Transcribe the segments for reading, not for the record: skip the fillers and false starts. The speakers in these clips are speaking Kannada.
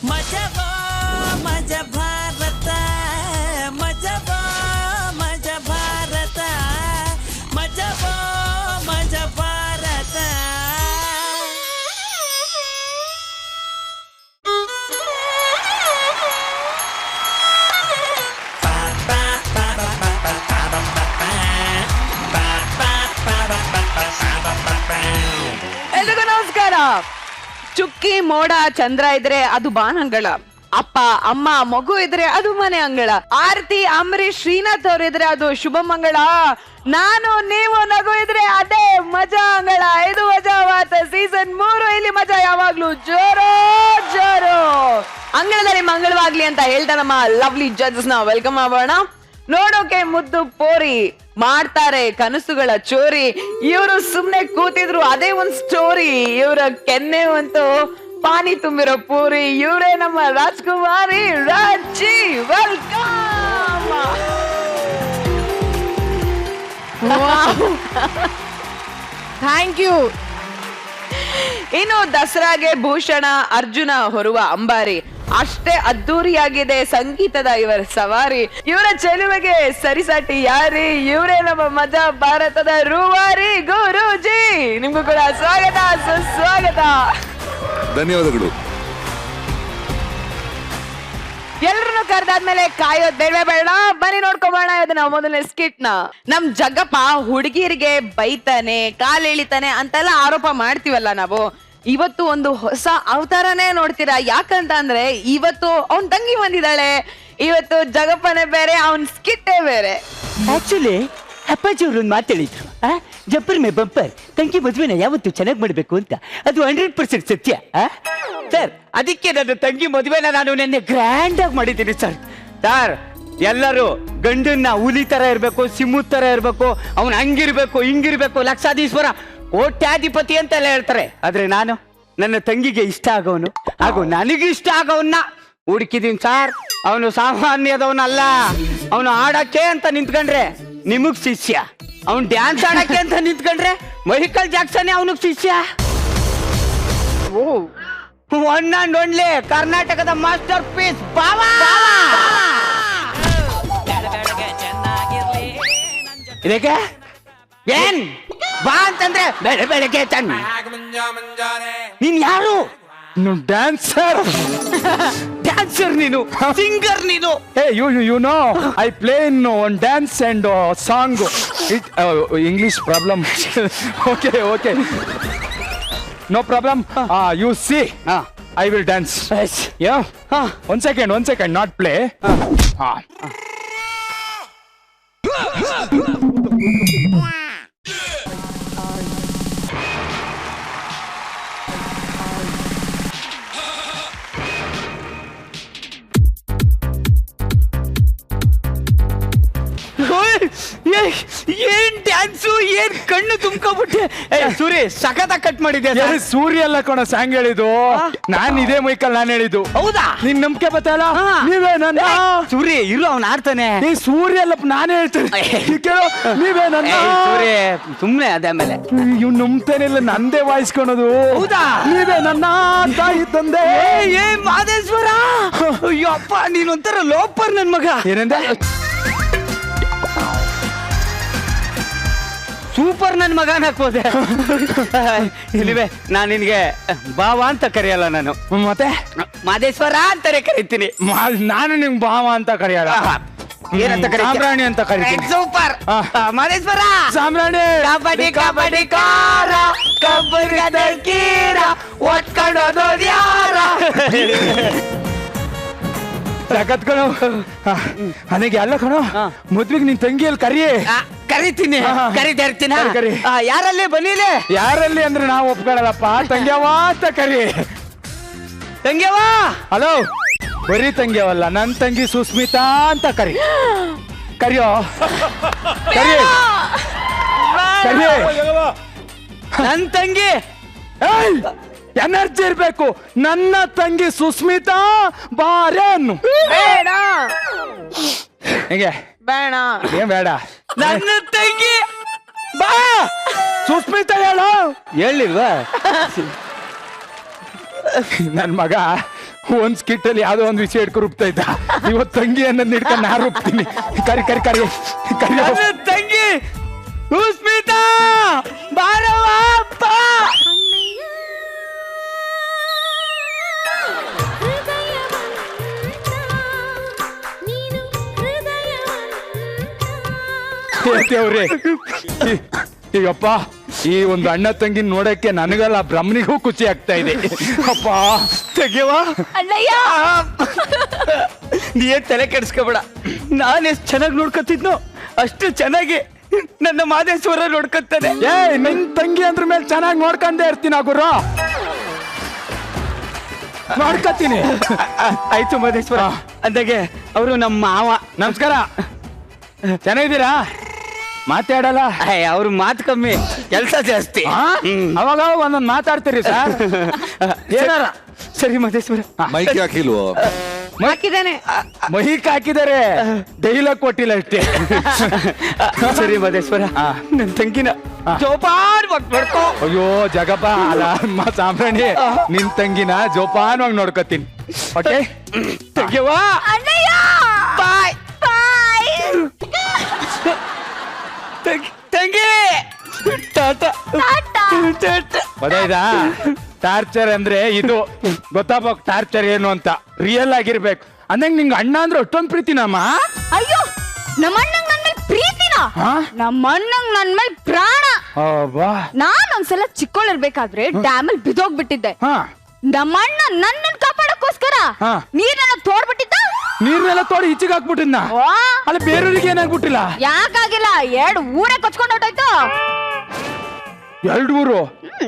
ಮಜಬೋ ಮಜ ಭಾರತ ಮಜಬೋ ಮಜ ಭಾರತ ಮಜಬೋ ಮಜ ಭಾರತ. ಎಲ್ರಿಗೂ ನಮಸ್ಕಾರ. ಚುಕ್ಕಿ ಮೋಡ ಚಂದ್ರ ಇದ್ರೆ ಅದು ಬಾನಂಗಳ, ಅಪ್ಪ ಅಮ್ಮ ಮಗು ಇದ್ರೆ ಅದು ಮನೆ ಅಂಗಳ, ಆರತಿ ಅಂಬರೀಶ್ ಶ್ರೀನಾಥ್ ಅವ್ರು ಇದ್ರೆ ಅದು ಶುಭ ಮಂಗಳ, ನಾನು ನೀವು ನಗು ಇದ್ರೆ ಅದೇ ಮಜಾ ಅಂಗಳ. ಇದು ಮಜಾ ಮಾತ ಸೀಸನ್ 3. ಇಲ್ಲಿ ಮಜಾ ಯಾವಾಗ್ಲೂ ಜೋರೋ ಜೋರೋ. ಅಂಗಳದಲ್ಲಿ ಮಂಗಳವಾಗ್ಲಿ ಅಂತ ಹೇಳ್ತಾ ನಮ್ಮ ಲವ್ಲಿ ಜಡ್ಜಸ್ ನ ವೆಲ್ಕಮ್ ಮಾಡೋಣ. ನೋಡೋಕೆ ಮುದ್ದು ಪೋರಿ, ಮಾಡ್ತಾರೆ ಕನಸುಗಳ ಚೋರಿ. ಇವರು ಸುಮ್ನೆ ಕೂತಿದ್ರು ಅದೇ ಒಂದ್ ಸ್ಟೋರಿ. ಇವರ ಕೆನ್ನೆ ಒಂದು ಪಾನಿ ತುಂಬಿರೋ ಪೂರಿ. ಇವರೇ ನಮ್ಮ ರಾಜ್ಕುಮಾರಿ ರಾಜಿ. ವೆಲ್ಕಮ್. Thank you. ಇನ್ನು ದಸರಾಗೆ ಭೂಷಣ ಅರ್ಜುನ ಹೊರುವ ಅಂಬಾರಿ. ಅಷ್ಟೇ ಅದ್ದೂರಿಯಾಗಿದೆ ಸಂಗೀತದ ಇವರ ಸವಾರಿ. ಇವರ ಚೆಲುವೆಗೆ ಸರಿಸಾಟಿ ಯಾರಿ. ಇವರೇ ನಮ್ಮ ಮಜಾ ಭಾರತದ ರೂವಾರಿ ಗುರೂಜಿ. ನಿಮ್ಗೂ ಕೂಡ ಸ್ವಾಗತ ಸುಸ್ವಾಗತ. ಧನ್ಯವಾದಗಳು. ಎಲ್ರನ್ನು ಕರೆದಾದ್ಮೇಲೆ ಕಾಯೋದ್ ಬೇಡ ಬೇಡ, ಬನ್ನಿ ನೋಡ್ಕೊಂಬೋಣ ಇದನ್ನ ಮೊದಲನೇ ಸ್ಕಿಟ್ ನ. ನಮ್ ಜಗ್ಗಪ್ಪ ಹುಡುಗಿರಿಗೆ ಬೈತಾನೆ, ಕಾಲ್ ಎಳಿತಾನೆ ಅಂತೆಲ್ಲ ಆರೋಪ ಮಾಡ್ತೀವಲ್ಲ ನಾವು. ಇವತ್ತು ಒಂದು ಹೊಸ ಅವತಾರನೇ ನೋಡ್ತೀರಾ. ಯಾಕಂತ ಅಂದ್ರೆ ಇವತ್ತು ಅವನ್ ತಂಗಿ ಬಂದಿದ್ದಾಳೆ. ಇವತ್ತು ಜಗಪ್ಪನೇ ಬೇರೆ, ಅವನ್ ಸ್ಕಿಟ್ಟೇ ಬೇರೆ. ಆಕ್ಚುಲಿ ಅಪ್ಪಾಜಿ ಅವರು ಒಂದು ಮಾತಾಡಿದ್ರು, ಜಬ್ಬರ್ ಮೇ ಬಂಪರ್, ತಂಗಿ ಮದುವೆನ ಯಾವತ್ತು ಚೆನ್ನಾಗಿ ಮಾಡಬೇಕು ಅಂತ. ಅದು 100% ಸತ್ಯ ಸರ್. ಅದಕ್ಕೆ ನನ್ನ ತಂಗಿ ಮದುವೆನ ನಾನು ನೆನ್ನೆ ಗ್ರ್ಯಾಂಡ್ ಆಗಿ ಮಾಡಿದ್ದೀನಿ ಸರ್. ಸರ್ ಎಲ್ಲರೂ ಗಂಡನ್ನ ಹುಲಿ ತರ ಇರ್ಬೇಕು, ಸಿಂಹದ ತರ ಇರ್ಬೇಕು, ಅವನ್ ಹಂಗಿರ್ಬೇಕು ಹಿಂಗಿರ್ಬೇಕು, ಲಕ್ಷಾಧೀಶ್ವರ ಕೋಟ್ಯಾಧಿಪತಿ ಅಂತೆಲ್ಲ ಹೇಳ್ತಾರೆ. ಆದ್ರೆ ನಾನು ನನ್ನ ತಂಗಿಗೆ ಇಷ್ಟ ಆಗೋನು ಹಾಗೂ ನನಗೆ ಇಷ್ಟ ಆಗೋವನ್ನ ಹುಡುಕಿದೀನಿ ಸರ್. ಅವನು ಸಾಮಾನ್ಯದವನಲ್ಲ. ಅವನು ಆಡಕ್ಕೆ ಅಂತ ನಿಂತ್ಕೊಂಡ್ರೆ ನಿಮಗ್ ಶಿಷ್ಯ, ಅವನ್ ಡ್ಯಾನ್ಸ್ ಆಡಕ್ಕೆ ಅಂತ ನಿಂತ್ಕೊಂಡ್ರೆ ಮೈಕಲ್ ಜಾಕ್ಸನ್ ಅವನಿಗೆ ಶಿಷ್ಯ. ಒನ್ ಅಂಡ್ ಓನ್ಲಿ ಕರ್ನಾಟಕದ ಮಾಸ್ಟರ್ ಪೀಸ್ ಬಾವಾ. ಇದಕ್ಕೆ ಏನ್ ಬಾ ಅಂತಂದ್ರೆ ಬೆಳೆ ಬೆಳಗ್ಗೆ ತನ್ನ ನೀನ್ ಯಾರು? ಡ್ಯಾನ್ಸರ್. ಡ್ಯಾನ್ಸರ್ ನೀನು, ಸಿಂಗರ್ ನೀನು. Hey, you know, I play in one dance and song. It English problem. Okay. No problem. You see, I will dance. Yes. Yeah. One second. Not play. ಏನ್ ಡ್ಯಾನ್ಸು, ಏನ್ ಕಣ್ಣು ತುಂಬ್ಕೊಬಿಟ್ಟೆ. ಸೂರಿ ಸಖತ್ ಕಟ್ ಮಾಡಿದ್ಯಾ. ಸೂರ್ಯ ಅಲ್ಲ ಕಣ ಸಾಂಗ್ ಹೇಳಿದ್ದು. ನಾನ್ ಇದೇ ಮೈಕಲ್ ನಾನು ಹೇಳಿದ್ದು. ಹೌದಾ? ನಿನ್ ನಂಬಿಕೆ ಬತ್ತಲ್ಲ. ನೀವೇ ನನ್ನ ಸೂರ್ಯ ಇರು, ಅವ್ನು ಆಡ್ತಾನೆ. ನೀ ಸೂರ್ಯ ಅಲ್ಲ ನಾನೇ ಹೇಳ್ತೇನೆ. ಕೇಳು, ನೀವೇ ನನ್ನ ಸೂರ್ಯ ಸುಮ್ನೆ ಅದಾದ್ಮೇಲೆ ಇವ್ ನಂಬ್ತೇನಿಲ್ಲ, ನಂದೇ ವಾಯಿಸ್ಕೊಳೋದು. ಹೌದಾ? ನೀವೇ ನನ್ನ ತಾಯಿ ತಂದೆ. ಏ ಮಾದೇಶ್ವರ, ಅಯ್ಯೋ ಅಪ್ಪ ನೀನೊಂಥರ ಲೋಪರ್ ನನ್ ಮಗ. ಏನಂದ? ಸೂಪರ್ ನನ್ ಮಗ ಹಾಕೋದೆ. ಇಲ್ಲಿವೆ ನಾನ್ ನಿನ್ಗೆ ಭಾವ ಅಂತ ಕರೆಯಲ್ಲ, ನಾನು ಮತ್ತೆ ಮಾದೇಶ್ವರ ಅಂತಾನೆ ಕರಿತೀನಿ. ನಾನು ನಿಮ್ ಭಾವ ಅಂತ ಕರೆಯಲ್ಲ, ಏನಂತ ಸಾಮ್ರಾಣಿ ಅಂತ ಕರಿತೀನಿ. ಸೂಪರ್ ಮಾದೇಶ್ವರ. ಸಾಮ್ರಾಣಿ. ಕಬಡ್ಡಿ ಕಬಡ್ಡಿ ಕಾರ ಕಬ್ಬರ್ಗದ ಕೀರ ಒಟ್ಕೊಂಡೋದು ಯಾರ. ಸಖತ್ ಕಣೋ. ನನಗೆ ಅಲ್ಲ ಕಣೋ, ಮದ್ವೆಗೆ ನಿನ್ ತಂಗಿಯಲ್ಲಿ ಕರಿತೀನಿ, ಕರಿತಾ ಇರ್ತೀನಿ. ಕರಿ. ಯಾರಲ್ಲಿ ಬನ್ನಿಲೆ. ಯಾರಲ್ಲಿ ಅಂದ್ರೆ ನಾವು ಒಪ್ಕೊಳ್ಳಲ್ಲಪ್ಪ. ತಂಗ್ಯವ ಅಂತ ಕರಿ. ತಂಗ್ಯವ. ಹಲೋ, ಬರೀ ತಂಗ್ಯವಲ್ಲ, ನನ್ ತಂಗಿ ಸುಸ್ಮಿತಾ ಅಂತ ಕರಿಯೋ. ಕರಿ. ನನ್ ತಂಗಿ ಎನರ್ಜಿ ಇರ್ಬೇಕು. ನನ್ನ ತಂಗಿ ಸುಸ್ಮಿತಾ ಬಾರೆ ಅನ್ನು. ಬೇಡ ಹೇಗೆ ಬೇಡ. ಏನ್ ಬೇಡ? ನನ್ನ ತಂಗಿ ಬಾ ಸುಸ್ಮಿತಾ ಹೇಳು. ಹೇಳಿಲ್ವಾ? ನನ್ ಮಗ ಒಂದ್ ಸ್ಕಿಟ್ ಅಲ್ಲಿ ಯಾವ್ದೋ ಒಂದ್ ವಿಷಯ ಇಟ್ಕೊಂಡು ರುಬ್ತಾ ಇದ್ದ. ಇವತ್ತು ತಂಗಿ ಅನ್ನೋದ್ ಇಟ್ಕೊಂಡು ನಾ ರುಬ್ತೀನಿ. ಕರಿ ಕರಿ ಕರಿ ಕರಿ. ನನ್ನ ತಂಗಿ ಸ್ಮಿತಾ ಬಾರವ್ವ ಅಪ್ಪ. ದೇವ್ರೆ, ಈಗಪ್ಪ ಈ ಒಂದು ಅಣ್ಣ ತಂಗಿ ನೋಡಕ್ಕೆ ನನಗಲ್ಲ ಬ್ರಹ್ಮನಿಗೂ ಖುಷಿ ಆಗ್ತಾ ಇದೆ. ಅಪ್ಪ ತೆಗೆವ ಅಣ್ಣಯ್ಯ, ನೀ ಏನ್ ತಲೆ ಕೆಡಿಸ್ಕೋಬೇಡ. ನಾನು ಎಷ್ಟು ಚೆನ್ನಾಗಿ ನೋಡ್ಕೊತಿದ್ನೋ ಅಷ್ಟು ಚೆನ್ನಾಗಿ ನನ್ನ ಮಾದೇಶ್ವರ ನೋಡ್ಕೊತಾನೆ. ನಿನ್ ತಂಗಿ ಅಂದ್ರ ಮೇಲೆ ಚೆನ್ನಾಗಿ ನೋಡ್ಕೊಂಡೇ ಇರ್ತೀನಿ ಗುರು, ನೋಡ್ಕೊತೀನಿ. ಆಯ್ತು ಮಾದೇಶ್ವರ. ಅಂದಾಗೆ ಅವರು ನಮ್ಮ ಮಾವ. ನಮಸ್ಕಾರ, ಚೆನ್ನಾಗಿದ್ದೀರಾ? ಮಾತಾಡಲ್ಲ. ಅವ್ರ ಮಾತು ಕಮ್ಮಿ, ಕೆಲಸ ಜಾಸ್ತಿ. ಅವಾಗ ಒಂದೊಂದು ಮಾತಾಡ್ತೀರಿ ಸರ್. ಏನಾರ ಸರಿ ಮಾದೇಶ್ವರ. ಮೈಕ್ ಹಾಕಿಲ್ವೋ? ಹಾಕಿದ್ದೇನೆ. ಮಹಿಕ್ ಹಾಕಿದ್ದಾರೆ, ಡೈಲಾಗ್ ಕೊಟ್ಟಿಲ್ಲ ಅಷ್ಟೇ. ಸರಿ ಮಾದೇಶ್ವರ, ನನ್ನ ತಂಗಿನ ಜೋಪಾನವಾಗಿ ನೋಡ್ಕೋ. ಅಯ್ಯೋ ಜಗಪ್ಪ, ಅಲ್ಲ ಸಾಂಬ್ರಾಣಿ, ನಿನ್ ತಂಗಿನ ಜೋಪಾನವಾಗಿ ನೋಡ್ಕೊತೀನಿ. ಓಕೆ ತೆಗೆವಾ ಅಣ್ಣಯ್ಯ, ಬಾಯ್ ಬಾಯ್. ತಂಗಿ ಟಾಟಾ ಟಾಟಾ. ಗೊತ್ತಾಯ್ತಾ? ಟಾರ್ಚರ್ ಅಂದ್ರೆ ಇದು ಗೊತ್ತಾಗ್ಬೇಕು, ಟಾರ್ಚರ್ ಏನು ಅಂತ ರಿಯಲ್ ಆಗಿರ್ಬೇಕು. ಅಂದಂಗ ನಿಂಗೆ ಅಣ್ಣ ಅಂದ್ರೆ ಅಷ್ಟೊಂದು ಪ್ರೀತಿನಮ್ಮ? ಅಯ್ಯೋ, ನಮ್ಮ ಅಣ್ಣಂಗ್ ನನ್ ಮೇಲೆ ಪ್ರೀತಿನ? ಹಾ? ನಮ್ಮ ಅಣ್ಣಂಗ್ ನನ್ ಮೇಲೆ ಪ್ರಾಣ. ನಾನ್ ಒಂದ್ಸಲ ಚಿಕ್ಕೋಳಿರ್ಬೇಕಾದ್ರೆ ಡ್ಯಾಮ್ ಅಲ್ಲಿ ಬಿದ್ದೋಗ್ಬಿಟ್ಟಿದ್ದೆ. ಹಾ, ನಮ್ಮ ಅಣ್ಣ ನನ್ನನ್ ಕಾಪಾಡಕ್ಕೋಸ್ಕರ ಹಾ. ನೀರ್ನೆಲ್ಲ ತೋಡ್ಬಿಟ್ಟಿದ್ದ. ನೀರ್ನೆಲ್ಲ ತೋಡಿ ಈಚೆಗೆ ಹಾಕ್ಬಿಟ್ಟಿದ್ನ. ಅಲ್ಲ ಬೇರೆಯವ್ರಿಗೆ ಏನಾಗ್ಬಿಟ್ಟಿಲ್ಲ? ಯಾಕಾಗಿಲ್ಲ, 2 ಊರೇ ಕೊಚ್ಕೊಂಡು ಹೊಟ್ಟೋಯ್ತು. 2 ಊರು?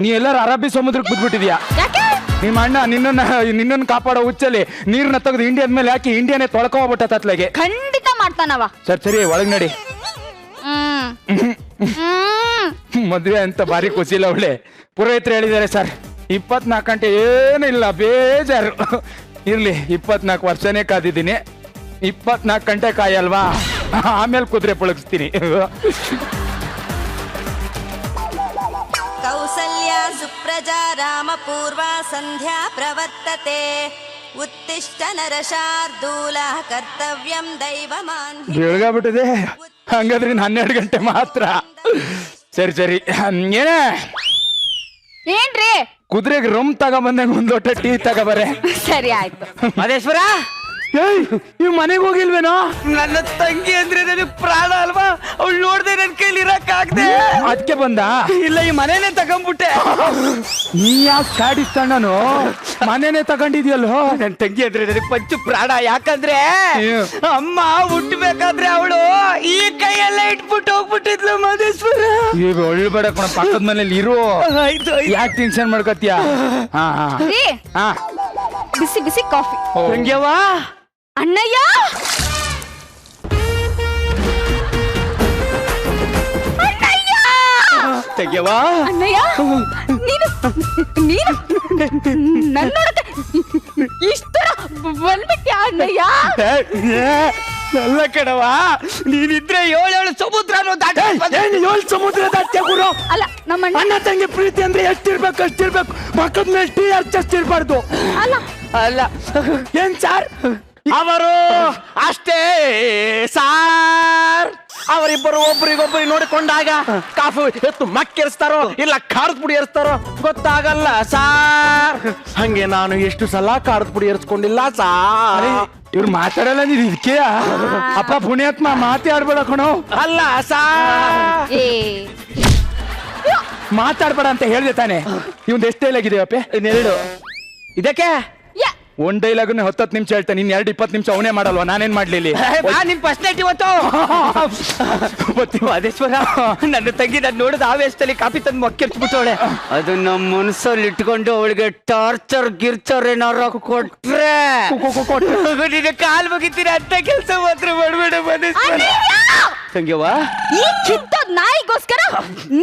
ನೀ ಎಲ್ಲಾರು ಅರಬ್ಬಿ ಸಮುದ್ರಕ್ಕೆ ಬಿದ್ಬಿಟ್ಟಿದ್ಯಾ? ಯಾಕೆ? ನಿಮ್ಮ ಅಣ್ಣ ನಿನ್ನನ್ನು ಕಾಪಾಡೋ ಹುಚ್ಚಲ್ಲಿ ನೀರ್ನ ತೆಗೆದು ಇಂಡಿಯಾದ ಮೇಲೆ ಹಾಕಿ ಇಂಡಿಯಾನೇ ತೊಳ್ಕೊ ಹೋಗ್ಬಿಟ್ಟ ತತ್ಲೆಗೆ. ಖಂಡಿತ ಮಾಡ್ತಾನವ. ಸರಿ ಒಳಗ್ ನಡಿ. ಹ್ಮ್ ಮದ್ವೆ ಅಂತ ಭಾರಿ ಖುಷಿಲ್ಲ. ಒಳ್ಳೆ ಪುರೋಹಿತರು ಹೇಳಿದ್ದಾರೆ ಸರ್, 24 ಗಂಟೆ ಏನಿಲ್ಲ, ಬೇಜಾರು. ಇರ್ಲಿ, 24 ವರ್ಷನೇ ಕಾದಿದ್ದೀನಿ, 24 ಗಂಟೆ ಕಾಯಲ್ವಾ, ಆಮೇಲೆ ಕುದುರೆ ಪಳಗಿಸ್ತೀನಿ. ಕೌಸಲ್ಯಾ ಸುಪ್ರಜಾ ರಾಮ ಪೂರ್ವಾ ಸಂಧ್ಯಾ ಪ್ರವರ್ತತೆ. ಉತ್ತಿಷ್ಠ ನರಶಾರ್ದೂಲ ಕರ್ತವ್ಯಂ ದೈವಮಾನ್. ಬೆಳಗಾಗ್ಬಿಟ್ಟಿದೆ, ಹಂಗಾದ್ರೆ 12 ಗಂಟೆ ಮಾತ್ರ. ಸರಿ ಏನೇ ಏನ್ರಿ? ಕುದುರೆಗೆ ರಮ್ ತಗೊಂಬಂದಂಗ ಒಂದ್ ಲೋಟ ಟೀ ತಗೋಬರೆ. ಸರಿ ಆಯ್ತು. ಮಾದೇಶ್ವರ, ಇವ್ ಮನೆಗೆ ಹೋಗಿಲ್ವೇನೋ? ನನ್ನ ತಂಗಿ ಅಂದ್ರೆ ನನಗೆ ಪ್ರಾಣ ಅಲ್ವಾ, ಅವಳು ನೋಡ್ದೆ ನನ್ ಕೈಲಿ ಇರಕ್ ಆಗದೆ ಅದಕ್ಕೆ ಬಂದ. ಇಲ್ಲ, ಈ ಮನೇನೆ ತಗೊಂಡ್ಬಿಟ್ಟೆ. ನೀ ಯಾವ ಸ್ಯಾಡಿಸ್ಟ್ ಅಣ್ಣನು, ಮನೇನೆ ತಗೊಂಡಿದ್ಯಲ್ಲೋ. ನನ್ ತಂಗಿ ಅಂದ್ರೆ ನನಗೆ ಪಂಚು ಪ್ರಾಣ. ಯಾಕಂದ್ರೆ ಏನು? ಅಮ್ಮ ಹುಟ್ಟಬೇಕಾದ್ರೆ ಅವಳು ಈ ಕೈಯೆಲ್ಲ ಇಟ್ಬಿಟ್ಟು ಹೋಗ್ಬಿಟ್ಟಿದ್ಲು ಮಾದೇಶ್ವರ. ಈಗ ಒಳ್ಳೆಬೇಡ ಕಣ, ಪಕ್ಕದ ಮನೇಲಿ ಇರು. ಆಯ್ತು ಯಾಕೆ ಟೆನ್ಷನ್ ಮಾಡ್ಕೊತೀಯ? ರೀ, ಹಾ ಬಿಸಿ ಬಿಸಿ ಕಾಫಿ. ತಂಗ್ಯವ್ವ, ಅಣ್ಣಯ್ಯ, ಅಣ್ಣಯ್ಯ, ತಂಗ್ಯವ್ವ, ಅಣ್ಣಯ್ಯ, ನೀನು ನನ್ನ ನೋಡಕ್ಕೆ ಇಷ್ಟು ಬಂದ್ಬಿಟ್ಯಾ ಅಣ್ಣಯ್ಯ? നല്ല ಕಣವ, ನೀನಿದ್ರೆ 7 ಸಮುದ್ರನು ದಾಟ. 7 ಸಮುದ್ರ ದಾಟ್ಯ ಗುರು. ಅಲ್ಲ, ನಮ್ಮ ಅಣ್ಣ ತಂಗಿ ಪ್ರೀತಿ ಅಂದ್ರೆ ಎಷ್ಟಿರ್ಬೇಕು ಅಷ್ಟಿರ್ಬೇಕು, ಮಕ್ಕದ ಮೇಲೆ ಟೀ ಅರ್ಚಿರ್ಬಾರ್ದು. ಅಲ್ಲ ಅಲ್ಲ ಏನ್ ಸಾರ್? ಅವರು ಅಷ್ಟೇ ಸಾರ್. ಅವರಿಬ್ಬರು ಒಬ್ಬರಿಗೊಬ್ಬರು ನೋಡಿಕೊಂಡಾಗ ಕಾಫಿ ಎತ್ತು ಮಕ್ಕೆರಿಸ್ತಾರೋ ಇಲ್ಲ ಖಾರದ ಪುಡಿ ಏರಿಸ್ತಾರೋ ಗೊತ್ತಾಗಲ್ಲ ಸಾರ್. ಹಂಗೆ ನಾನು ಎಷ್ಟು ಸಲ ಖಾರದ ಪುಡಿ ಏರಿಸ್ಕೊಂಡಿಲ್ಲ ಸಾರ್. ಇವ್ರು ಮಾತಾಡಲ್ಲ, ನೀನ್ ಇದಕ್ಕೆ ಅಪ್ಪ ಪುಣ್ಯಾತ್ಮ ಮಾತಾಡ್ಬೇಡ ಕಣೋ. ಅಲ್ಲ ಸಾರ್. ಏ ಮಾತಾಡ್ಬೇಡ ಅಂತ ಹೇಳ್ದೆ ತಾನೆ. ಇವಂದ್ ಎಷ್ಟು ಡೈಲಾಗ್ ಇದೆ ಅಪ್ಪೆ? 2 ಇದಕ್ಕೆ ಯಾ, ಒಂದ್ ಡೈಲಾಗ್ನ 10 ನಿಮಿಷ ಹೇಳ್ತಾನೆ, ನೀನ್ 20 ನಿಮಿಷ ಅವನೇ ಮಾಡಲ್ವಾ? ನಾನೇನ್ ಮಾಡ್ಲಿ? ನಿನ್ ಫಸ್ಟ್ ನೈಟ್ ಇವತ್ತು. ಮಾದೇಶ್ವರ, ನನ್ನ ತಂಗಿ ನಾನು ನೋಡಿದ ಆವೇಶದಲ್ಲಿ ಕಾಫಿ ತಂದು ಮಕ್ಕಿರ್ಚ್ಬಿಟ್ಟವಳೆ. ಅದು ನಮ್ಮ ಮನಸ್ಸಲ್ಲಿ ಇಟ್ಕೊಂಡು ಅವಳಿಗೆ ಟಾರ್ಚರ್ ಗಿರ್ಚರ್ ಏನಾರ ಕೊಟ್ರೆ ನಿನ್ನ ಕಾಲ್ ಮುಗಿತೀನಿ ಅಂತ ಕೆಲಸ ಮಾತ್ರ ಮಾಡ್ಬೇಡ ಮಾದೇಶ್ವರ. ತಂಗಿಯವ್ವ, ಈ ಕಿತ್ತೋದ್ ನಾಯಿಗೋಸ್ಕರ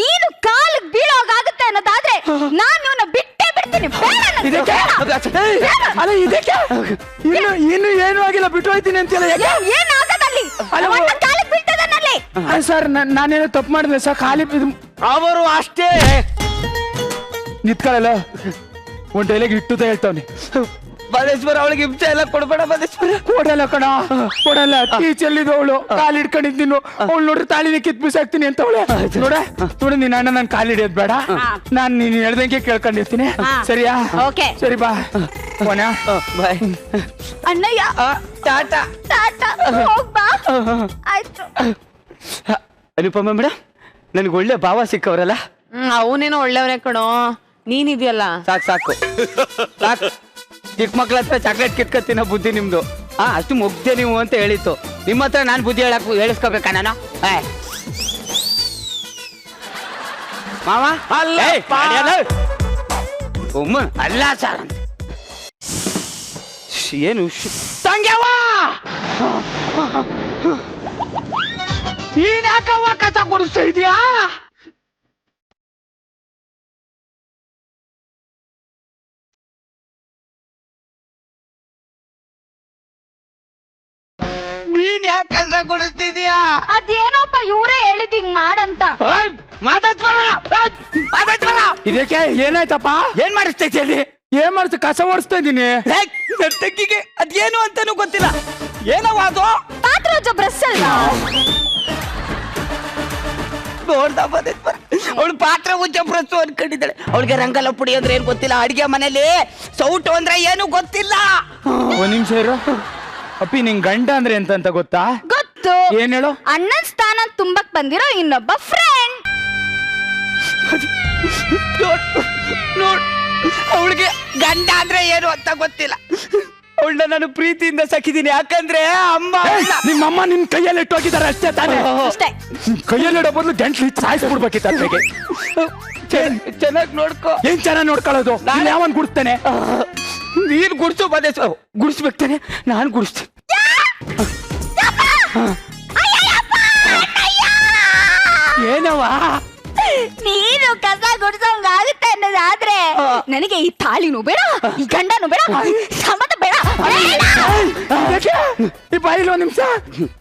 ನೀನು ಕಾಲಿಗೆ ಬೀಳೋಗಾಗುತ್ತೆ ಅನ್ನೋದಾದ್ರೆ ನಾನು ಇವನ್ನ ಬಿಟ್ಟೇ ಬಿಡ್ತೀನಿ. ಬೇಡ ನಂಗೆ, ಇದಕ್ಕೆ ಬೇಡ. ಅಲ್ಲ ಇದಕ್ಕೆ ಇನ್ನು ಏನು ಆಗಿಲ್ಲ, ಬಿಟ್ಟು ಹೋಯ್ತೀನಿ ಅಂತೆಲ್ಲ. ಏನಾಗದಲ್ಲಿ ಕಾಲಿಗೆ ಬೀಳ್ತದನಲ್ಲಿ. ಸರ್ ನಾನೇನೋ ತಪ್ಪು ಮಾಡಿದ್ರೆ ಸರ್, ಖಾಲಿ ಅವರು ಅಷ್ಟೇ. ನಿತ್ಕೊಳ್ಳಲ್ಲ, ಒಂದ್ ಡೈಲಾಗ್ ಇಟ್ಟುತ್ತ ಹೇಳ್ತಾವ್ನಿ. ಮಹದೇಶ್ವರ ಅವಳಿಗೆ ಹಿಂಸೆ ಎಲ್ಲ ಕೊಡ್ಬೇಡ ಮಹದೇಶ್ವರ. ಕೊಡಲ್ಲ ಕಣ, ಕೊಡಲ್ಲ. ಟೀಚಲ್ಲಿದ್ದು ಅವಳು ಕಾಲ್ ಹಿಡ್ಕೊಂಡಿದ್ದೀನಿ, ಅವಳು ನೋಡ್ರಿ ತಾಳಿನ ಕಿತ್ ಬಿಸಾಕ್ತೀನಿ ಅಂತ ಅವಳೆ. ನೋಡ ನಿನ್ನ ಅಣ್ಣ ನನ್ ಕಾಲ್ ಹಿಡಿಯೋದ್ ಬೇಡ, ನಾನ್ ನೀನ್ ಹೇಳ್ದಂಗೆ ಕೇಳ್ಕೊಂಡಿರ್ತೀನಿ. ಸರಿಯಾ? ಓಕೆ. ಸರಿ ಬಾ ಕೊನೆ. ಬಾಯ್ ಅಣ್ಣಯ್ಯ. ಟಾಟಾ. ಟಾಟಾ. ಹೋಗ್ಬಾ. ಆಯ್ತು. ಅನುಪಮ ಮೇಡಮ್, ನನ್ಗೆ ಒಳ್ಳೆ ಭಾವ ಸಿಕ್ಕವ್ರಲ್ಲ. ಅವನೇನೋ ಒಳ್ಳೆಯವನೇ ಕಣೋ, ನೀನಿದ್ಯಲ್ಲ. ಸಾಕು ಸಾಕು ಸಾಕು. ಚಿಕ್ಕ ಮಕ್ಳ ಹತ್ರ ಚಾಕ್ಲೇಟ್ ಕಿತ್ಕೊತೀನೋ ಬುದ್ಧಿ ನಿಮ್ದು. ಅಷ್ಟು ಮುಗ್ದೆ ನೀವು ಅಂತ ಹೇಳಿತ್ತು. ನಿಮ್ಮ ಹತ್ರ ನಾನು ಬುದ್ಧಿ ಹೇಳಿಸ್ಕೋಬೇಕಾ ನಾನು? ಮಾವ ಅಲ್ಲ ಸರ್ ಅಂತ ಏನು ತಂಗ್ಯವ್ವ, ನೀನ್ ಯಾಕವ್ವ ಕಸ ಕೊಡಿಸ್ತಾ ಇದೀಯಾ? ನೀನ್ ಯಾಕೆ ಕಸ ಕೊಡಿಸ್ತಿದೀಯಾ? ಅದೇನೋಪ್ಪ ಇವರೇ ಹೇಳಿದ್ ಹಿಂಗ್ ಮಾಡಂತ. ಇದಕ್ಕೆ ಏನಾಯ್ತಪ್ಪ? ಏನ್ ಮಾಡಿಸ್ತೈತಿ ಅಲ್ಲಿ? ಏನ್ ಮಾಡ್ತ? ಕಸ ಓಡಿಸ್ತಾ ಇದೀನಿ. ತೆಕ್ಕಿಗೆ ಅದೇನು ಅಂತಾನು ಗೊತ್ತಿಲ್ಲ. ಏನವ ಅದು? ಪಾತ್ರೋಜ ಬ್ರಷ್ ಅಲ್ವಾ? ಅವಳು ಪಾತ್ರ ಉಜ್ಜ ಬ್ರಸ್ಸು ಅನ್ಕೊಂಡಿದ್ದಾಳೆ. ಅವಳಿಗೆ ರಂಗಲ ಪುಡಿ ಅಂದ್ರೆ ಏನ್ ಗೊತ್ತಿಲ್ಲ, ಅಡಿಗೆ ಮನೇಲಿ ಸೌಟು ಅಂದ್ರೆ ಏನು ಗೊತ್ತಿಲ್ಲ. ಒಂದ್ ನಿಮಿಷ ಇರು ಅಪ್ಪಿ, ನಿಂಗ್ ಗಂಡ ಅಂದ್ರೆ ಎಂತ ಗೊತ್ತಾ? ಗೊತ್ತು. ಏನ್ ಹೇಳು? ಅಣ್ಣನ್ ಸ್ಥಾನ ತುಂಬಕ್ ಬಂದಿರೋ ಇನ್ನೊಬ್ಬ ಫ್ರೆಂಡ್. ನೋಡ್, ಅವಳಿಗೆ ಗಂಡ ಅಂದ್ರೆ ಏನು ಅಂತ ಗೊತ್ತಿಲ್ಲ. ಅವಳನ್ನ ನಾನು ಪ್ರೀತಿಯಿಂದ ಸಾಕಿದ್ದೀನಿ. ಯಾಕಂದ್ರೆ ಅಮ್ಮ ನಿಮ್ಮಮ್ಮ ನಿನ್ ಕೈಯಲ್ಲಿ ಇಟ್ಟೋಗಿದ್ದಾರೆ ಅಷ್ಟೇ ತಾನೇ? ಅಷ್ಟೇ. ಕೈಯಲ್ಲಿ ಇಡೋ ಬದಲು ಗಂಟ್ಲಿ ಸಾಯಿಸ್ಬಿಡ್ಬೇಕಿತ್ತು ಅಲ್ಲಿಗೆ. ಚೆನ್ನಾಗಿ ನೋಡ್ಕೋ. ಏನ್ ಚೆನ್ನಾಗಿ ನೋಡ್ಕೊಳ್ಳೋದು? ನಾನು ಯಾವನ್ ಗುಡ್ತೇನೆ? ನೀನ್ ಗುಡ್ಸು ಬದೇ ಗುಡಿಸ್ಬೇಕ್ತಾನೆ, ನಾನು ಗುಡಿಸ್ತೀನಿ. ಏನವ ನೀನು ಕಸ ಗುಡ್ಸೋಂಗ್ ಆಗುತ್ತೆ ಅನ್ನೋದಾದ್ರೆ ನನಗೆ ಈ ತಾಳಿನೂ ಬೇಡ, ಈ ಗಂಡನೂ ಬೇಡ, ಸಂಬಂಧ ಬೇಡ. ಈ ಬಾಯಿಲ್ ಒಂದ್ ನಿಮಿಷ,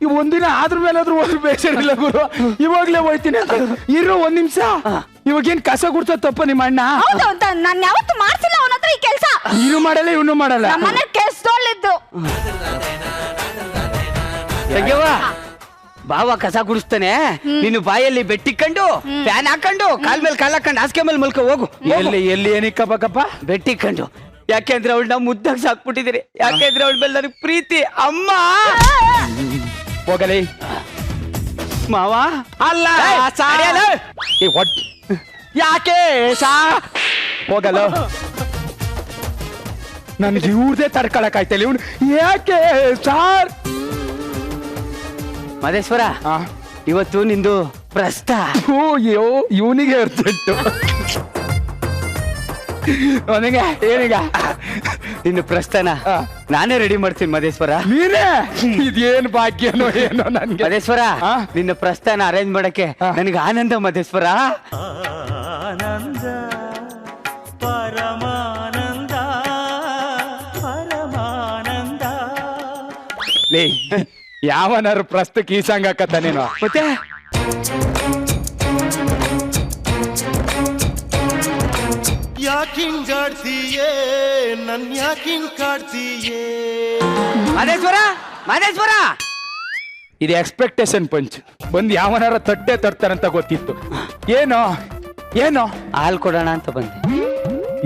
ಈ ಒಂದಿನ ಆದ್ರ ಮೇಲಾದ್ರೂ ಒಂದು ಬೇಸರಿಲ್ಲ ಗುರು, ಇವಾಗ್ಲೇ ಹೋಯ್ತೀನಿ ಅಂತ. ಇರು ಒಂದ್ ನಿಮಿಷ, ಇವಾಗೇನ್ ಕಸ ಗುಡ್ಸೋ ತಪ್ಪ ನಿಮ್ಮ ಅಣ್ಣ? ಹೌದು ಅಂತ ನಾನು ಯಾವತ್ತೂ ಮಾಡ್ಸಿಲ್ಲ ಅವನ ಹತ್ರ ಈ ಕೆಲ್ಸ. ಇನ್ನು ಮಾಡಲ್ಲ ಇವನು ಮಾಡಲ್ಲ. ನಮ್ಮನೆ ಕೆಲ್ಸದೊಳ್ಳಿದ್ದು. ಬಾವ ಕಸ ಗುಡಿಸ್ತಾನೆ, ನೀನು ಬಾಯಲ್ಲಿ ಬೆಟ್ಟಿಕೊಂಡು ಫ್ಯಾನ್ ಹಾಕೊಂಡು ಕಾಲ್ ಮೇಲೆ ಕಾಲ್ ಹಾಕೊಂಡು ಹಾಸಿಗೆ ಮೇಲೆ ಮಲ್ಕೊ ಹೋಗು. ಎಲ್ಲಿ ಏನಿಕ್ಕಪ್ಪ? ಬೆಟ್ಟಿಕೊಂಡು. ಯಾಕೆಂದ್ರೆ ಅವಳು ನಾವು ಮುದ್ದಾಗ ಸಾಕ್ಬಿಟ್ಟಿದ್ದೀರಿ. ಯಾಕೆಂದ್ರೆ ಅವಳ ಮೇಲೆ ನನಗೆ ಪ್ರೀತಿ. ಅಮ್ಮ ಹೋಗಲಿ ಮಾವ ಅಲ್ಲ ಯಾಕೆ ಹೋಗಲ್ಲ. ನನ್ಗೆ ಇವ್ರದೇ ತಡ್ಕೊಳಕ್ ಆಯ್ತಲ್ಲ ಇವ್ನು. ಯಾಕೆ ಸಾರ್? ಮಹದೇಶ್ವರ, ಇವತ್ತು ನಿಂದು ಪ್ರಸ್ತ. ಇವನಿಗೆ ಅರ್ಜೆಂಟು. ಅವನಿಗೆ ಏನೀಗ? ನಿನ್ನ ಪ್ರಸ್ಥಾನ ನಾನೇ ರೆಡಿ ಮಾಡ್ತೀನಿ ಮಹದೇಶ್ವರ. ನೀನೇ? ಇದೇನು ಭಾಗ್ಯನೋ ಏನೋ ನನ್ಗೆ. ಮಹದೇಶ್ವರ, ನಿನ್ನ ಪ್ರಸ್ಥಾನ ಅರೇಂಜ್ ಮಾಡಕ್ಕೆ ನನಗೆ ಆನಂದ ಮಹದೇಶ್ವರ. ಆನಂದ ಪರಮಾನಂದ ಪರಮಾನಂದ. ಲೇ, ಯಾವನಾರು ಪ್ರಸ್ತಕ್ಕೆ ಈ ಸಾಂಗ್ ಹಾಕತ್ತಾನೇನೋ? ಮತ್ತೆ ಯಾಕಿಂಗಾಡ್ತೀಯೇ ನನ್ ಯಾಕಿಂಗ್ ಕಾಡ್ತೀಯೇ? ಮಹದೇಶ್ವರ, ಮಹದೇಶ್ವರ, ಇದು ಎಕ್ಸ್ಪೆಕ್ಟೇಷನ್ ಪಂಚ್. ಬಂದು ಯಾವನಾರ ತಟ್ಟೆ ತರ್ತಾರಂತ ಗೊತ್ತಿತ್ತು. ಏನೋ ಏನೋ ಹಾಲು ಕೊಡೋಣ ಅಂತ ಬಂದೆ.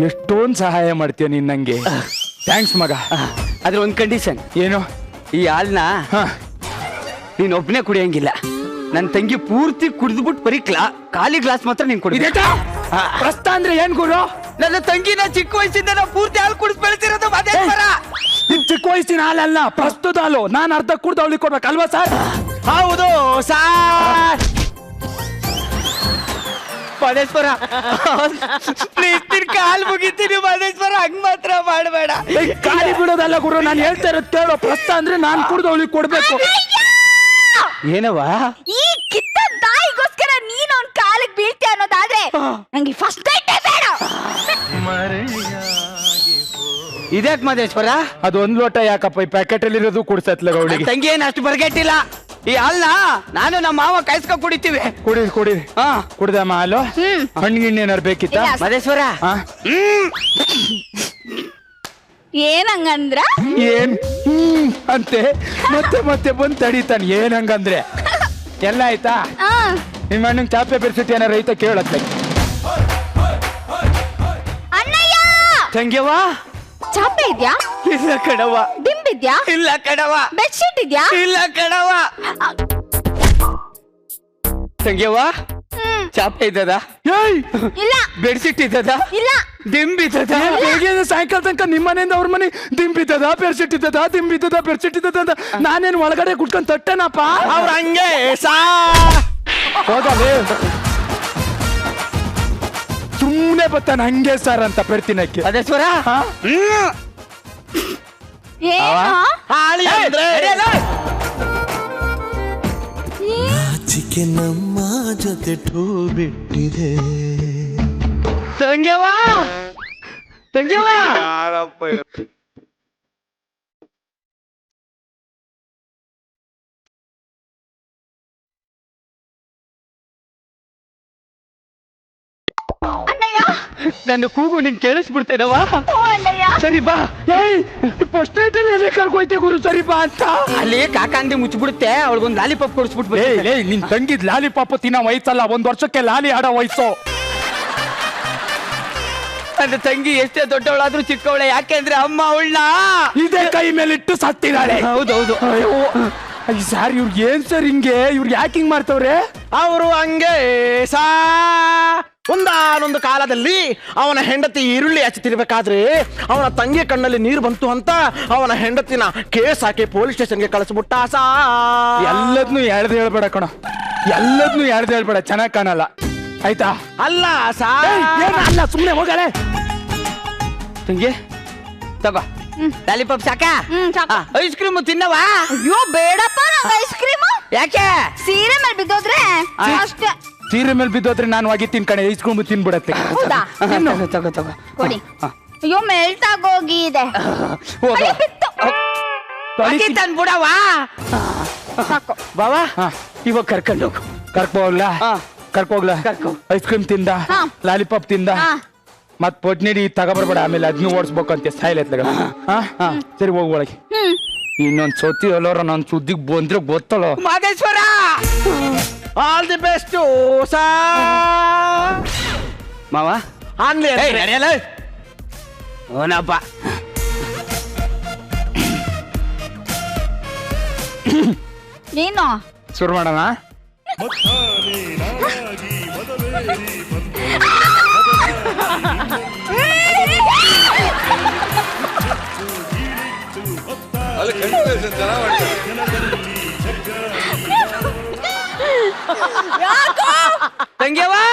ಎಷ್ಟೊಂದು ಸಹಾಯ ಮಾಡ್ತೀಯ ನೀನ್ ನಂಗೆ. ಥ್ಯಾಂಕ್ಸ್ ಮಗ. ಆದ್ರೆ ಒಂದ್ ಕಂಡೀಷನ್. ಏನು? ಈ ಹಾಲ್ನ ನೀನ್ ಒಬ್ನೇ ಕುಡಿಯಂಗಿಲ್ಲ. ನನ್ ತಂಗಿ ಪೂರ್ತಿ ಕುಡಿದ್ಬಿಟ್ಟು ಬರೀ ಖಾಲಿ ಗ್ಲಾಸ್ ಮಾತ್ರ ನೀನ್ ಕುಡಿ. ಪ್ರಸ್ತ ಅಂದ್ರೆ ಏನ್ ಗುರು? ನನ್ನ ತಂಗಿನ ಚಿಕ್ಕ ವಯಸ್ಸಿಂದ ನಾವು ಪೂರ್ತಿ ಹಾಲು ಕುಡಿಸ್ ಬೆಳೆಸಿರೋದು ಮಹದೇಶ್ವರ. ಚಿಕ್ಕ ವಯಸ್ಸಿನ ಹಾಲಲ್ಲ, ಪ್ರಸ್ತುತ ಹಾಲು. ನಾನು ಅರ್ಧ ಕುಡ್ದು ಅವಳಿಗೆ ಕೊಡ್ಬೇಕಲ್ವಾ ಸರ್? ಹೌದು ಸಾರ್. ಮಹದೇಶ್ವರ, ಕಾಲ್ ಮುಗಿತೀನಿ ಮಹದೇಶ್ವರ, ಹಂಗ್ ಮಾತ್ರ ಮಾಡಬೇಡ. ಖಾಲಿ ಬಿಡೋದಲ್ಲ ಗುರು, ನಾನು ಹೇಳ್ತಾ ಇರೋದು ಕೇಳೋ. ಪ್ರಸ್ತ ಅಂದ್ರೆ ನಾನು ಕುಡ್ದು ಅವಳಿಗೆ ಕೊಡ್ಬೇಕು. ಏನವ? ಈ ಕಿತ್ತ ದಾಯಿಗೋಸ್ಕರ ನೀನ್ ಅವ್ನ ಕಾಲಿಗೆ ಬೀಳ್ತೀಯ ಅನ್ನೋದಾದ್ರೆ ನಂಗೆ ಫಸ್ಟ್ ನೈಟ್ ಬೇಡ. ಇದ್ಯಾಕ್ ಮಹದೇಶ್ವರ? ಅದು ಒಂದ್ ಲೋಟ ಯಾಕಪ್ಪ? ಈ ಪ್ಯಾಕೆಟ್ ಅಲ್ಲಿ ಇರೋದು ಕುಡ್ಸತ್ಲ ಅವಳಿಗೆ. ತಂಗಿ ಏನ್ ಅಷ್ಟು ಬರ್ಗೆಟ್ಟಿಲ್ಲ. ಈ ಹಾಲ್ನ ನಾನು ನಮ್ಮ ಮಾವ ಕಾಯಿಸ್ಕೊಂಡ್ ಕುಡಿತೀವಿ. ಕುಡಿರಿ ಕುಡಿರಿ. ಕುಡ್ದಮ್ಮ ಹಾಲು? ಹಣ್ಣಿಗಿಣ್ಣು ಏನಾರು ಬೇಕಿತ್ತ ಮಹದೇಶ್ವರ? ಏನಂಗಂದ್ರ ಏನ್ ಅಂತೆ ಮತ್ತೆ ಮತ್ತೆ ಬಂದ್ ತಡೀತಾನೆ ಏನಂಗಂದ್ರೆ ಎಲ್ಲ ಆಯ್ತಾ ನಿಮ್ಮ ಅಣ್ಣಂಗ್ ಚಾಪೆ ಬೆರ್ಸಿಟ್ಟು ಏನಾರ ಐತ ಕೇಳತ್ತೆ ಅಣ್ಣಯ್ಯ ತಂಗ್ಯವ ಚಾಪೆ ಇದ್ಯಾ ಇಲ್ಲ ಕಣವ ದಿಂಬಿದ್ಯಾ ಇಲ್ಲ ಕಣವ ಬೆಡ್ಶೀಟ್ ಇದ್ಯಾ ಇಲ್ಲ ಕಣವ ತಂಗ್ಯವ ಚಾಪೆ ಇದ್ದದ ಇಲ್ಲ ಬೆಡ್ಶೀಟ್ ಇದ್ದದ ಇಲ್ಲ ದಿಂಬಿದ್ದದ ಬೆಳಗ್ಗೆ ಸಾಯಂಕಾಲ ತನಕ ನಿಮ್ಮ ಮನೆಯಿಂದ ಅವ್ರ ಮನೆ ದಿಂಬಿದ್ದದ ಬೆಡ್ಶೀಟ್ ಇದ್ದದ ದಿಂಬಿದ್ದದ ಬೆಡ್ಶೀಟ್ ಇದ್ದದ ಅಂತ ನಾನೇನು ಒಳಗಡೆ ಕುಟ್ಕೊಂಡ್ ತಟ್ಟೆನಪ್ಪ ಅವ್ರ ಹಂಗೆ ಹೋಗಲೇ ಸುಮ್ಮನೆ ಬರ್ತಾನೆ ಹಂಗೆ ಸರ್ ಅಂತ ಬೆಡ್ತಿನಕ್ಕೆ ಅದೇ ಸ್ವರ ಚಿಕ್ಕೆ ನಮ್ಮ ಜೊತೆ ಠೂ ಬಿಟ್ಟಿದೆ ತಂಗ್ಯವಾ ತಂಗ್ಯವಾ ನನ್ನ ಕೂಗು ನಿಂಗೆ ಕೇಳಿಸ್ಬಿಡ್ತೇನವ ಸರಿ ಬಾ ಫಸ್ಟ್ ನೈಟ್ ಅಲ್ಲಿ ಕರ್ಕೋಯ್ತೆ ಗುರು ಸರಿ ಬಾ ಅಂತ ಅಲ್ಲಿ ಕಾಕಾಂದಿ ಮುಚ್ಚಿಬಿಡುತ್ತೆ ಅವಳಿಗೊಂದು ಲಾಲಿಪಾಪ್ ಕೊಡಿಸ್ಬಿಟ್ಬಿಟ್ಟು ನಿನ್ ತಂಗಿದ್ ಲಾಲಿಪಾಪ್ ತಿನ್ನೋ ವಯಸ್ಸಲ್ಲ 1 ವರ್ಷಕ್ಕೆ ಲಾಲಿ ಆಡೋ ವಯಸ್ಸು ನನ್ನ ತಂಗಿ ಎಷ್ಟೇ ದೊಡ್ಡವಳಾದ್ರೂ ಚಿಕ್ಕವಳೆ ಯಾಕೆಂದ್ರೆ ಅಮ್ಮ ಅವಳನ್ನ ಇದೇ ಕೈ ಮೇಲಿಟ್ಟು ಸತ್ತಿದ್ದಾಳೆ ಹೌದೌದು ಸರ್ ಇವ್ರಿಗೆ ಏನ್ ಸರ್ ಹಿಂಗೆ ಇವ್ರಿಗೆ ಯಾಕೆ ಹಿಂಗ್ ಮಾಡ್ತವ್ರೆ ಅವರು ಹಂಗೆ ಒಂದಾನೊಂದು ಕಾಲದಲ್ಲಿ ಅವನ ಹೆಂಡತಿ ಈರುಳ್ಳಿ ಹಚ್ಚುತ್ತಿರ್ಬೇಕಾದ್ರೆ ಅವನ ತಂಗಿ ಕಣ್ಣಲ್ಲಿ ನೀರು ಬಂತು ಅಂತ ಅವನ ಹೆಂಡತಿನ ಕೇಸ್ ಹಾಕಿ ಪೊಲೀಸ್ ಸ್ಟೇಷನ್ಗೆ ಕಳಿಸ್ಬಿಟ್ಟ ಎಲ್ಲದನ್ನು ಎಳ್ದು ಹೇಳ್ಬೇಡ ಕಣ ಎಲ್ಲದನ್ನು ಎಳ್ದು ಹೇಳ್ಬೇಡ ಚೆನ್ನಾಗ್ ಕಾಣಲ್ಲ ಆಯ್ತಾ ಅಲ್ಲ ಅಲ್ಲ ಸುಮ್ನೆ ಹೋಗಳೆ ತಂಗಿ ತಗೋ ಲಾಲಿಪಾಪ್ ಸಾಕಾ ಐಸ್ ಕ್ರೀಮ್ ತಿನ್ನವಾ ಅಯ್ಯೋ ಬೇಡಪ್ಪ ನಂಗೆ ಐಸ್ ಕ್ರೀಮ್ ಯಾಕೆ ಸೀರೆ ಮೇಲೆ ಬಿದ್ದೋದ್ರೆ ಅಷ್ಟೇ ಸೀರೆ ಮೇಲೆ ಬಿದ್ದೋದ್ರೆ ನಾನು ಹೋಗಿ ಕಣೆ ಇಸ್ಕೊಂಡು ತಿನ್ಬಿಡತ್ತೆ ಹೌದಾ ತಗೋ ತಗೋ ಕೊಡಿ ಅಯ್ಯೋ ಮೆಲ್ಟಾಗೋಗಿದೆ ತಂದ್ಬಿಡವಾ ಸಾಕು ಬಾವಾ ಇವಾಗ ಕರ್ಕೊಂಡು ಹೋಗು ಕರ್ಕೋಗ್ಲಾ ಕರ್ಕೋಗ್ಲಾ ಕರ್ಕೊ. ಐಸ್ ಕ್ರೀಮ್ ತಿಂದ ಲಾಲಿಪಾಪ್ ತಿಂದ ಮತ್ ಪೊಟ್ನಿಡಿ ತಗೊಬರ್ಬೇಡ ಆಮೇಲೆ ಅದನ್ನು ಓಡಿಸ್ಬೇಕಂತೆ ಸ್ಟೈಲ್ ಐತ್ಲಾಗ ಸರಿ ಹೋಗ್ ಒಳಗೆ ಇನ್ನೊಂದ್ ಸೊತ್ತಿ ಎಲ್ಲೋರ ನನ್ ಸುದ್ದಿಗ್ ಬಂದ್ರೆ ಗೊತ್ತಲ್ಲ ಮಾದೇಶ್ವರ ಆಲ್ ದಿ ಬೆಸ್ಟ್ ಮಾವ ಆನ್ಲಿ ನಡೆಯಲ್ಲ ಓನಪ್ಪ ನೀನು ಶುರು ಮಾಡೋಣ ತಂಗ್ಯವಾ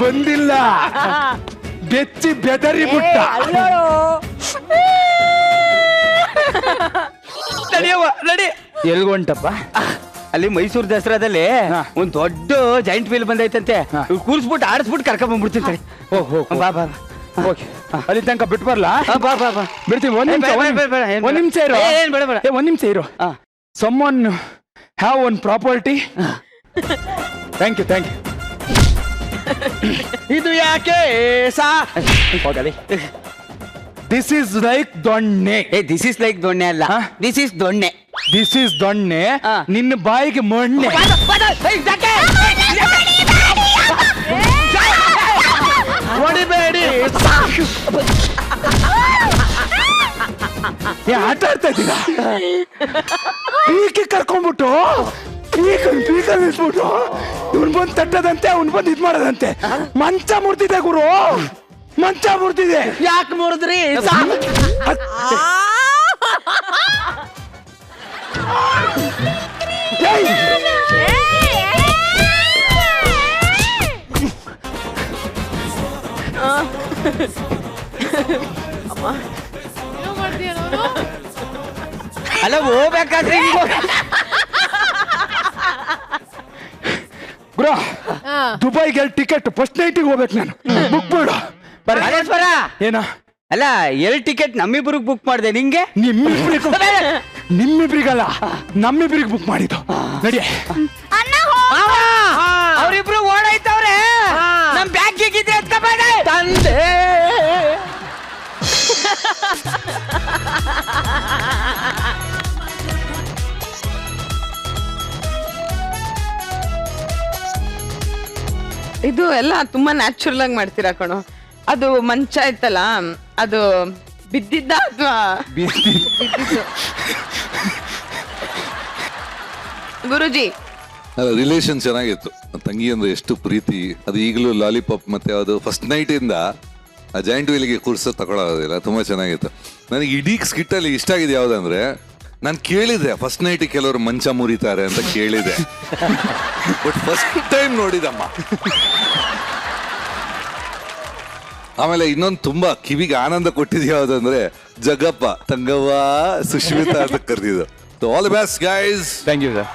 ಬಂದಿಲ್ಲ ಬೆಚ್ಚಿ ಬೆದರಿ ಬಿಟ್ಟ ನಡಿಯವ್ವ ನಡಿ ಎಲ್ಗೊಂಟಪ್ಪ ಅಲ್ಲಿ ಮೈಸೂರು ದಸರಾದಲ್ಲಿ ಒಂದ್ ದೊಡ್ಡ ಜಾಯಿಂಟ್ ವೀಲ್ ಬಂದೈತಂತೆ ಕೂರ್ಸ್ಬಿಟ್ಟು ಆಡಿಸ್ಬಿಟ್ಟು ಕರ್ಕೊಂಡ್ ಬಂದ್ಬಿಡ್ತೀನಿ ಬಾ ಬಾ ಓಕೆ ಅಲ್ಲಿ ತನಕ ಬಿಟ್ಟು ಬರ್ಲಾ ಬಾ ಬಾ ಬಾ ಬಿಡ್ತೀವಿ ಒಂದ್ ನಿಮಿಷ ಇರೋ ಏನ್ ಬೇಡ ಬೇಡ ಒಂದ್ ನಿಮಿಷ ಇರೋ someone have one property thank you ಇದು ಯಾಕೆ ಹೋಗಲಿ ದಿಸ್ ಇಸ್ ಲೈಕ್ ದೊಣ್ಣೆ ದಿಸ್ ಇಸ್ ಲೈಕ್ ದೊಣ್ಣೆ ಅಲ್ಲ ದಿಸ್ ಇಸ್ ದೊಣ್ಣೆ ದಿಸ್ ಇಸ್ ದೊಣ್ಣೆ ನಿನ್ನ ಬಾಯಿಗೆ ಮೊಣ್ಣೆ ಹೊಡಿಬೇಡಿ ಆಟ ಆಡ್ತಾ ಇದ್ದೀರಾ ಈಕೆ ಕರ್ಕೊಂಡ್ಬಿಟ್ಟು ಈಗ ನಿಲ್ಸ್ಬಿಟ್ಟು ಇವ್ನ್ ಬಂದ್ ತಟ್ಟದಂತೆ ಅವ್ನ್ ಬಂದ್ ಇದ್ ಮಾಡೋದಂತೆ ಮಂಚ ಮುರ್ತಿದೆ ಗುರು ಮಂಚ ಮುರ್ತಿದೆ ಯಾಕೆ ಮುರಿದ್ರಿ ಅಲ್ಲ ಹೋಗ್ಬೇಕಾದ್ರೆ ಗುರು ದುಬೈಗೆ ಟಿಕೆಟ್ ಫಸ್ಟ್ ನೈಟಿಗೆ ಹೋಗ್ಬೇಕು ನಾನು ಬುಕ್ ಮಾಡು ಮಹೇಶ್ವರ ಏನ ಅಲ್ಲ 2 ಟಿಕೆಟ್ ನಮ್ಮಿಬ್ರಿಗೆ ಬುಕ್ ಮಾಡಿದೆ ನಿಂಗೆ ನಿಮ್ಮಿಬ್ರಿಗಲ್ಲ ನಮ್ಮಿಬ್ರಿಗೆ ಬುಕ್ ಮಾಡಿದ್ದು ನಡಿ ಅವ್ರಿಬ್ರು ಓಡಾಯ್ತವ್ರೆ. ನಮ್ ಬ್ಯಾಗ್ ಗಿದ್ರೆ ಎತ್ಕೊಬೇಡ. ತಂದೆ ಇದು ಎಲ್ಲ ತುಂಬಾ ನ್ಯಾಚುರಲ್ ಆಗಿ ಮಾಡ್ತೀರಾ ಕಣೋ. ಅದು ಮಂಚ ಇತ್ತಲ್ಲ, ಅದು ಬಿದ್ದಿದ್ದ ಅಥವಾ ಬಿದ್ದಿದ್ದು? ಗುರುಜಿ ರಿಲೇಷನ್ ಚೆನ್ನಾಗಿತ್ತು. ತಂಗಿ ಅಂದ್ರೆ ಎಷ್ಟು ಪ್ರೀತಿ, ಅದು ಈಗಲೂ ಲಾಲಿಪಾಪ್ ಮತ್ತೆ ಅದು ಫಸ್ಟ್ ನೈಟ್ ಇಂದ ಆ ಜಾಯಿಂಟ್ ವೀಲಿಗೆ ಕೂರ್ಸೋ ತಗೊಳ್ಳೋದಿಲ್ಲ. ತುಂಬಾ ಚೆನ್ನಾಗಿತ್ತು. ನನಗೆ ಇಡೀ ಸ್ಕಿಟ್ ಅಲ್ಲಿ ಇಷ್ಟ ಆಗಿದೆ ಯಾವ್ದಂದ್ರೆ, ನಾನು ಕೇಳಿದೆ ಫಸ್ಟ್ ನೈಟ್ ಕೆಲವರು ಮಂಚ ಮುರಿತಾರೆ ಅಂತ ಕೇಳಿದೆ, ಬಟ್ ಫಸ್ಟ್ ಟೈಮ್ ನೋಡಿದಮ್ಮ. ಆಮೇಲೆ ಇನ್ನೊಂದು ತುಂಬಾ ಕಿವಿಗೆ ಆನಂದ ಕೊಟ್ಟಿದ್ದು ಯಾವ್ದಂದ್ರೆ, ಜಗಪ್ಪ ತಂಗವ್ವ ಸುಶ್ಮಿತಾ ಅಂತ ಕರೆದಿದ್ದು. All the best guys. Thank you sir.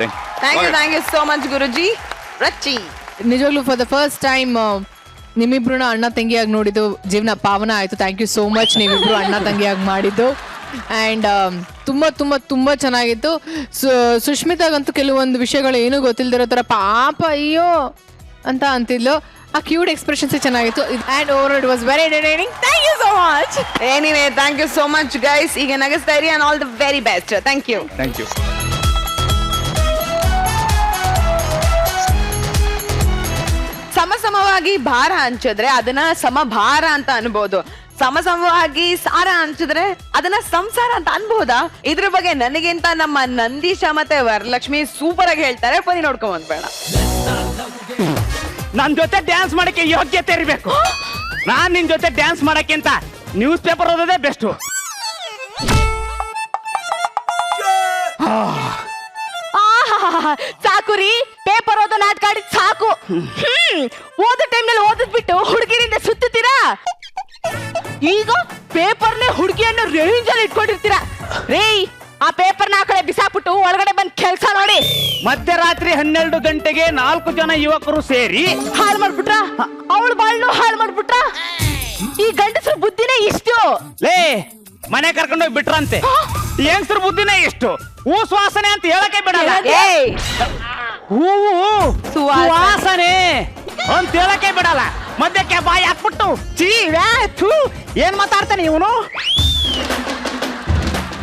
Thank you so much Guruji. Racchi ನಿಜವಾಗ್ಲೂ ಫಾರ್ ದ ಫಸ್ಟ್ ಟೈಮ್ ನಿಮ್ಮಿಬ್ರನ್ನ ಅಣ್ಣ ತಂಗಿಯಾಗಿ ನೋಡಿದ್ದು ಜೀವನ ಪಾವನ ಆಯ್ತು. ಥ್ಯಾಂಕ್ ಯು ಸೋ ಮಚ್ ನೀವಿಬ್ರು ಅಣ್ಣ ತಂಗಿಯಾಗಿ ಮಾಡಿದ್ದು. ಆ್ಯಂಡ್ ತುಂಬ ತುಂಬ ತುಂಬ ಚೆನ್ನಾಗಿತ್ತು. ಸುಷ್ಮಿತಾಗಂತೂ ಕೆಲವೊಂದು ವಿಷಯಗಳು ಏನೂ ಗೊತ್ತಿಲ್ದಿರೋ ಥರ ಪಾಪ ಅಯ್ಯೋ ಅಂತ ಅಂತಿದ್ಲು. ಆ ಕ್ಯೂಟ್ ಎಕ್ಸ್ಪ್ರೆಷನ್ಸ್ ಚೆನ್ನಾಗಿತ್ತು. And over it was very entertaining. Thank you so much. Anyway thank you so much guys. ಈಗ ನಗಿಸ್ತಾ ಇರಿ and all the very best. Thank you. Thank you. ಸಮಸಮವಾಗಿ ಭಾರ ಹಂಚಿದ್ರೆ ಅದನ್ನ ಸಮಭಾರ ಅಂತ ಅನ್ಬೋದು. ಸಮಸಮವಾಗಿ ಸಾರ ಹಂಚಿದ್ರೆ ಅದನ್ನ ಸಂಸಾರ ಅಂತ ಅನ್ಬಹುದಾ? ಇದ್ರ ಬಗ್ಗೆ ನನಗಿಂತ ನಮ್ಮ ನಂದೀಶ ಮತ್ತೆ ವರಲಕ್ಷ್ಮಿ ಸೂಪರ್ ಆಗಿ ಹೇಳ್ತಾರೆ. ಬನ್ನಿ ನೋಡ್ಕೊಂಡ್ ಬಂದ್ಬೇಡ. ನನ್ ಜೊತೆ ಡ್ಯಾನ್ಸ್ ಮಾಡಕ್ಕೆ ಯೋಗ್ಯತೆ ಇರ್ಬೇಕು. ನಾನ್ ನಿನ್ ಜೊತೆ ಡ್ಯಾನ್ಸ್ ಮಾಡಕ್ಕಿಂತ ನ್ಯೂಸ್ ಪೇಪರ್ ಓದೋದೇ ಬೆಸ್ಟ್. ಸಾಕು ರೀ, ಪೇಪರ್ ಓದೋ ನಾಟಕ ಆಡಿದ್ ಸಾಕು. ಓದೋ ಟೈಮ್ನಲ್ಲಿ ಓದದ್ ಬಿಟ್ಟು ಹುಡುಗಿರಿಂದ ಸುತ್ತೀರಾ. ಈಗ ಪೇಪರ್ನೇ ಹುಡುಗಿಯನ್ನು ರೇಂಜ್ ಅಲ್ಲಿ ಇಟ್ಕೊಂಡಿರ್ತೀರಾ ರೀ. ಆ ಪೇಪರ್ನ ಆ ಕಡೆ ಬಿಸಾಕ್ಬಿಟ್ಟು ಒಳಗಡೆ ಬಂದ್ ಕೆಲ್ಸ ನೋಡಿ. ಮಧ್ಯರಾತ್ರಿ 12 ಗಂಟೆಗೆ 4 ಜನ ಯುವಕರು ಸೇರಿ ಹಾಳು ಮಾಡ್ಬಿಟ್ರ, ಅವಳು ಬಾಳ್ನು ಹಾಳು ಮಾಡ್ಬಿಟ್ರ. ಈ ಗಂಡಸ್ರ ಬುದ್ಧಿನೇ ಇಷ್ಟು. ಲೇ, ಮನೆ ಕರ್ಕೊಂಡೋಗಿ ಬಿಟ್ರಂತೆ. ಹೆಂಗಸ್ರ ಬುದ್ಧಿನೇ ಎಷ್ಟು. ಹೂ ಸುವಾಸನೆ ಅಂತ ಹೇಳಕ್ಕೆ ಬಿಡಲ್ಲ. ಹೂವು ಸುವಾಸನೆ ಅಂತ ಹೇಳಕ್ಕೆ ಬಿಡಲ್ಲ. ಮಧ್ಯಕ್ಕೆ ಬಾಯಿ ಹಾಕ್ಬಿಟ್ಟು ಏನ್ ಮಾತಾಡ್ತಾನೆ ಇವನು.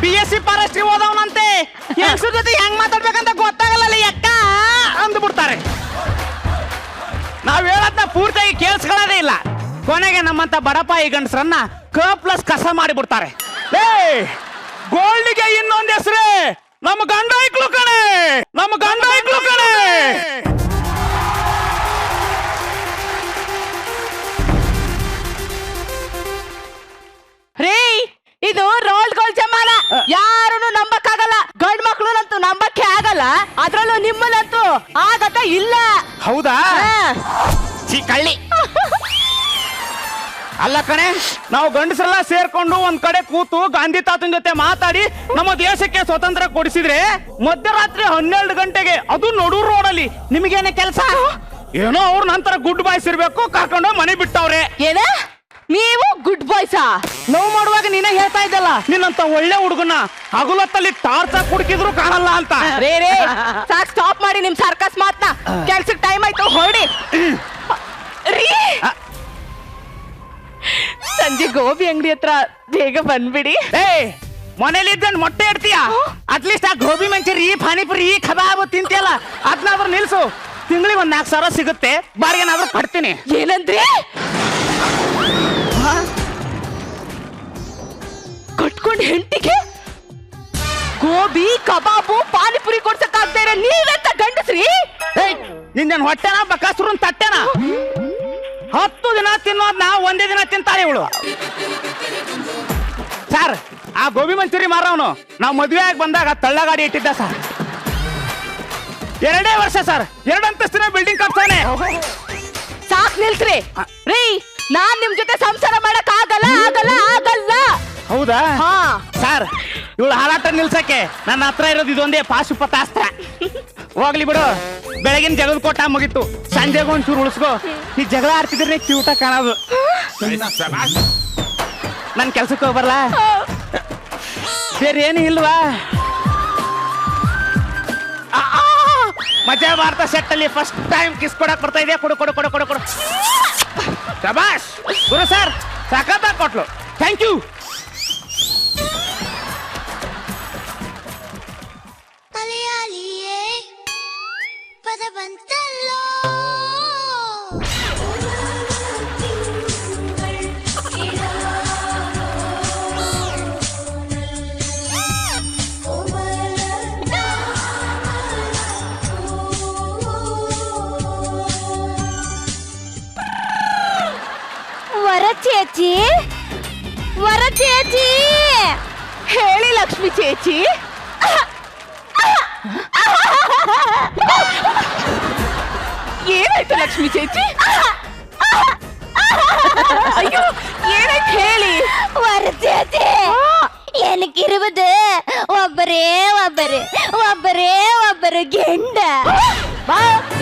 BSc forestry ಓದವನಂತೆ. ಹೆಂಗಸ್ರ ಜೊತೆ ಹೆಂಗ್ ಮಾತಾಡ್ಬೇಕಂತ ಗೊತ್ತಾಗಲ್ಲ ಅಕ್ಕ ಅಂದ್ಬಿಡ್ತಾರೆ. ನಾವ್ ಹೇಳದ್ನ ಪೂರ್ತಿಯಾಗಿ ಕೇಳಿಸ್ಕೊಳ್ಳೋದೇ ಇಲ್ಲ. ಕೊನೆಗೆ ನಮ್ಮಂತ ಬಡಪಾಯಿ ಗಂಡಸರನ್ನ ಕ+ ಕಸ ಮಾಡಿಬಿಡ್ತಾರೆ. ಗೋಲ್ಡ್ಗೆ ಇನ್ನೊಂದ್ ಹೆಸರೇ ನಮ್ಮ ಗಂಡ ಐಕ್ಳು ಕಣೆ, ನಮ್ಮ ಗಂಡ ಐಕ್ಳು ಕಣೆ. ರೀ, ಇದು ರೋಲ್ ಗೋಲ್ ಜಮಾನ. ಯಾರನ್ನು ನಂಬಕ್ಕಾಗಲ್ಲ. ಗಂಡ್ ಮಕ್ಳುನಂತೂ ನಂಬಕ್ಕೆ ಆಗಲ್ಲ, ಅದ್ರಲ್ಲೂ ನಿಮ್ಮನ್ನಂತೂ ಆಗತ್ತ ಇಲ್ಲ. ಹೌದಾ? ಕಳ್ಳಿ ಅಲ್ಲ ಕಣೆ, ನಾವು ಗಂಡಸರೆಲ್ಲ ಸೇರ್ಕೊಂಡು ಒಂದ್ ಕಡೆ ಕೂತು ಗಾಂಧಿ ತಾತನ ಜೊತೆ ಮಾತಾಡಿ ನಮ್ಮ ದೇಶಕ್ಕೆ ಸ್ವತಂತ್ರ ಕೊಡಿಸಿದ್ರೆ ಮಧ್ಯರಾತ್ರಿ 12 ಗಂಟೆಗೆ ಅದು ನಡು ರೋಡಲ್ಲಿ ನಿಮಗೇನೆ ಕೆಲಸ? ಏನೋ ಅವ್ರ ನಂತರ ಗುಡ್ ಬಾಯ್ಸ್ ಇರ್ಬೇಕು, ಕರ್ಕೊಂಡು ಮನೆ ಬಿಟ್ಟವ್ರೆ. ಏನ ನೀವು ಗುಡ್ ಬಾಯ್ಸಾ? ನೋವು ಮಾಡುವಾಗ ನೀನೇ ಹೇಳ್ತಾ ಇದ್ದಲ್ಲ, ನಿನ್ನಂತ ಒಳ್ಳೆ ಹುಡುಗನ ಹಗುಲೊತ್ತಲ್ಲಿ ಟಾರ್ಚ್ ಹಾಕಿ ಹುಡುಕಿದ್ರು ಕಾಣಲ್ಲ ಅಂತ. ರೇ ಸಾಕ್, ಸ್ಟಾಪ್ ಮಾಡಿ ನಿಮ್ ಸರ್ಕಸ್ ಮಾತ್ನ. ಕೆಲ್ಸಕ್ಕೆ ಟೈಮ್ ಆಯ್ತು, ಹೊರಡಿ. ಸಂಜೆ ಗೋಬಿ ಅಂಗಡಿ ಹತ್ರ ಬೇಗ ಬಂದ್ಬಿಡಿ. ಮನೇಲಿ ಇದ್ದಂಡ್ ಮೊಟ್ಟೆ ಇಡ್ತೀಯ, ಅಟ್ಲೀಸ್ಟ್ ಆ ಗೋಬಿ ಮಂಚೂರಿ, ಪಾನಿಪುರಿ, ಕಬಾಬ್ ತಿಂತಿಯಲ್ಲ ಅದನ್ನಾದ್ರೂ ನಿಲ್ಸು. ತಿಂಗಳಿಗೆ 1 4 ಸಾವಿರ ಸಿಗುತ್ತೆ, ಬಾರಿಗೇನಾದ್ರೂ ಕಟ್ತೀನಿ. ಏನಂದ್ರೆ ಕಟ್ಕೊಂಡ್ ಹೆಂಡತಿಗೆ ಗೋಬಿ ಕಬಾಬು ಪಾನಿಪುರಿ ಕೊಡ್ಸಕ್ಕಾಗ್ತಾ ಇರೋ ನೀವೆಂತ ಗಂಡಸ್ರಿ? ನಿನ್ನ ಹೊಟ್ಟೆನ ಬಕಾಸುರ ತಟ್ಟೆನ 10 ದಿನ ತಿನ್ನೋದ್ನ ಒಂದೇ ದಿನ ತಿಂತಾಳೆ ಇವಳು. ಸರ್, ಆ ಗೋಬಿ ಮಂಚೂರಿ ಮಾರವನು ನಾವು ಮದುವೆ ಆಗಿ ಬಂದಾಗ ತಳ್ಳಗಾಡಿ ಇಟ್ಟಿದ್ದ ಸರ್. 2 ವರ್ಷ ಸರ್, 2 ಅಂತಸ್ತಿನ ಬಿಲ್ಡಿಂಗ್ ಕಟ್ತಾನೆ. ಸಾಕ್ ನಿಲ್ಸ್ರಿ ರೀ, ನಾನ್ ನಿಮ್ ಜೊತೆ ಸಂಸಾರ ಮಾಡಕ್ ಆಗಲ್ಲ ಆಗಲ್ಲ ಆಗಲ್ಲ. ಹೌದಾ? ಸರ್, ಇವಳು ಹಾರಾಟ ನಿಲ್ಸಕ್ಕೆ ನನ್ನ ಹತ್ರ ಇರೋದು ಇದೊಂದೇ ಪಾಶುಪತಾಸ್ತ್ರ. ಹೋಗ್ಲಿ ಬಿಡು, ಬೆಳಗಿನ ಜಗದ ಕೊಟ್ಟ ಮುಗಿತು, ಸಂಜೆಗೆ ಒಂಚೂರು ಉಳಿಸ್ಕೋ. ಈ ಜಗಳ ಆಡ್ತಿದ್ರೆ ಕ್ಯೂಟ ಕಾಣೋದು. ನನ್ ಕೆಲ್ಸಕ್ಕೆ ಹೋಗ್ಬರ್ಲ? ಬೇರೆ ಏನು ಇಲ್ವಾ? ಮಜಾ ಭಾರತ ಸೆಟ್ ಅಲ್ಲಿ ಫಸ್ಟ್ ಟೈಮ್ ಕಿಸ್ ಕೊಡಕ್ ಬರ್ತಾ ಇದೆ. ಕೊಡು ಕೊಡು ಕೊಡು ಕೊಡು ಕೊಡು. ಶಬಾಷ್ ಗುರು ಸರ್, ಸಖತ್ತಾಗಿ ಕೊಟ್ಲು. Thank you. ചേച്ചി വര ചേച്ചി ಹೇಳಿ ಲಕ್ಷ್ಮಿ ചേച്ചി. ಏನಾಯ್ತು ಲಕ್ಷ್ಮಿ ചേച്ചി? ಅಯ್ಯೋ ಏನಾಯ್ತು ಹೇಳಿ. ವರ ചേച്ചി എനിക്കിರುವುದು ಒಬ್ಬರೇ ಒಬ್ಬರು ಗೆಂಡ.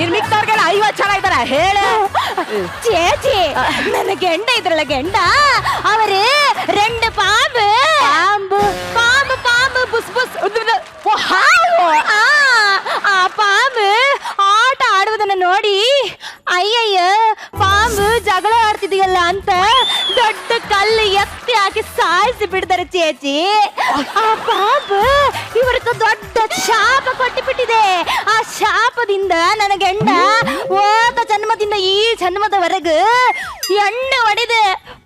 ಇನ್ ಮಿಕ್ತವ್ರಿಗೆಲ್ಲ 50 ಜನ ಇದಾರ. ಹೇಳ ചേച്ചി ನನ್ನ ಗೆಂಡ ಇದ್ರಲ್ಲ ಗೆಂಡ ಅವರು 2 ಪಾಂಬು ಬುಸ್ ಬುಸ್ ಆ ಪಾಂಬು ಆಟ ಆಡುವುದನ್ನ ನೋಡಿ ಅಯ್ಯಯ್ಯ ಪಾಂಬು ಜಗಳ ಆಡ್ತಿದೆಯಲ್ಲ ಅಂತ ದೊಡ್ಡ ಕಲ್ಲು ಎತ್ತಿ ಹಾಕಿ ಸಾಯಿಸಿ ಬಿಡ್ತಾರೆ ಚೇಚಿ. ಆ ಪಾಂಬು ಇವರಿಗೆ ದೊಡ್ಡ ಶಾಪ ಕೊಟ್ಟು ಬಿಟ್ಟಿದೆ. ಆ ಶಾಪದಿಂದ ನನ್ನ ಗಂಡ ಹೋದ ಜನ್ಮದಿಂದ ಈ ಜನ್ಮದವರೆಗೂ ಎಣ್ಣೆ ಹೊಡೆದು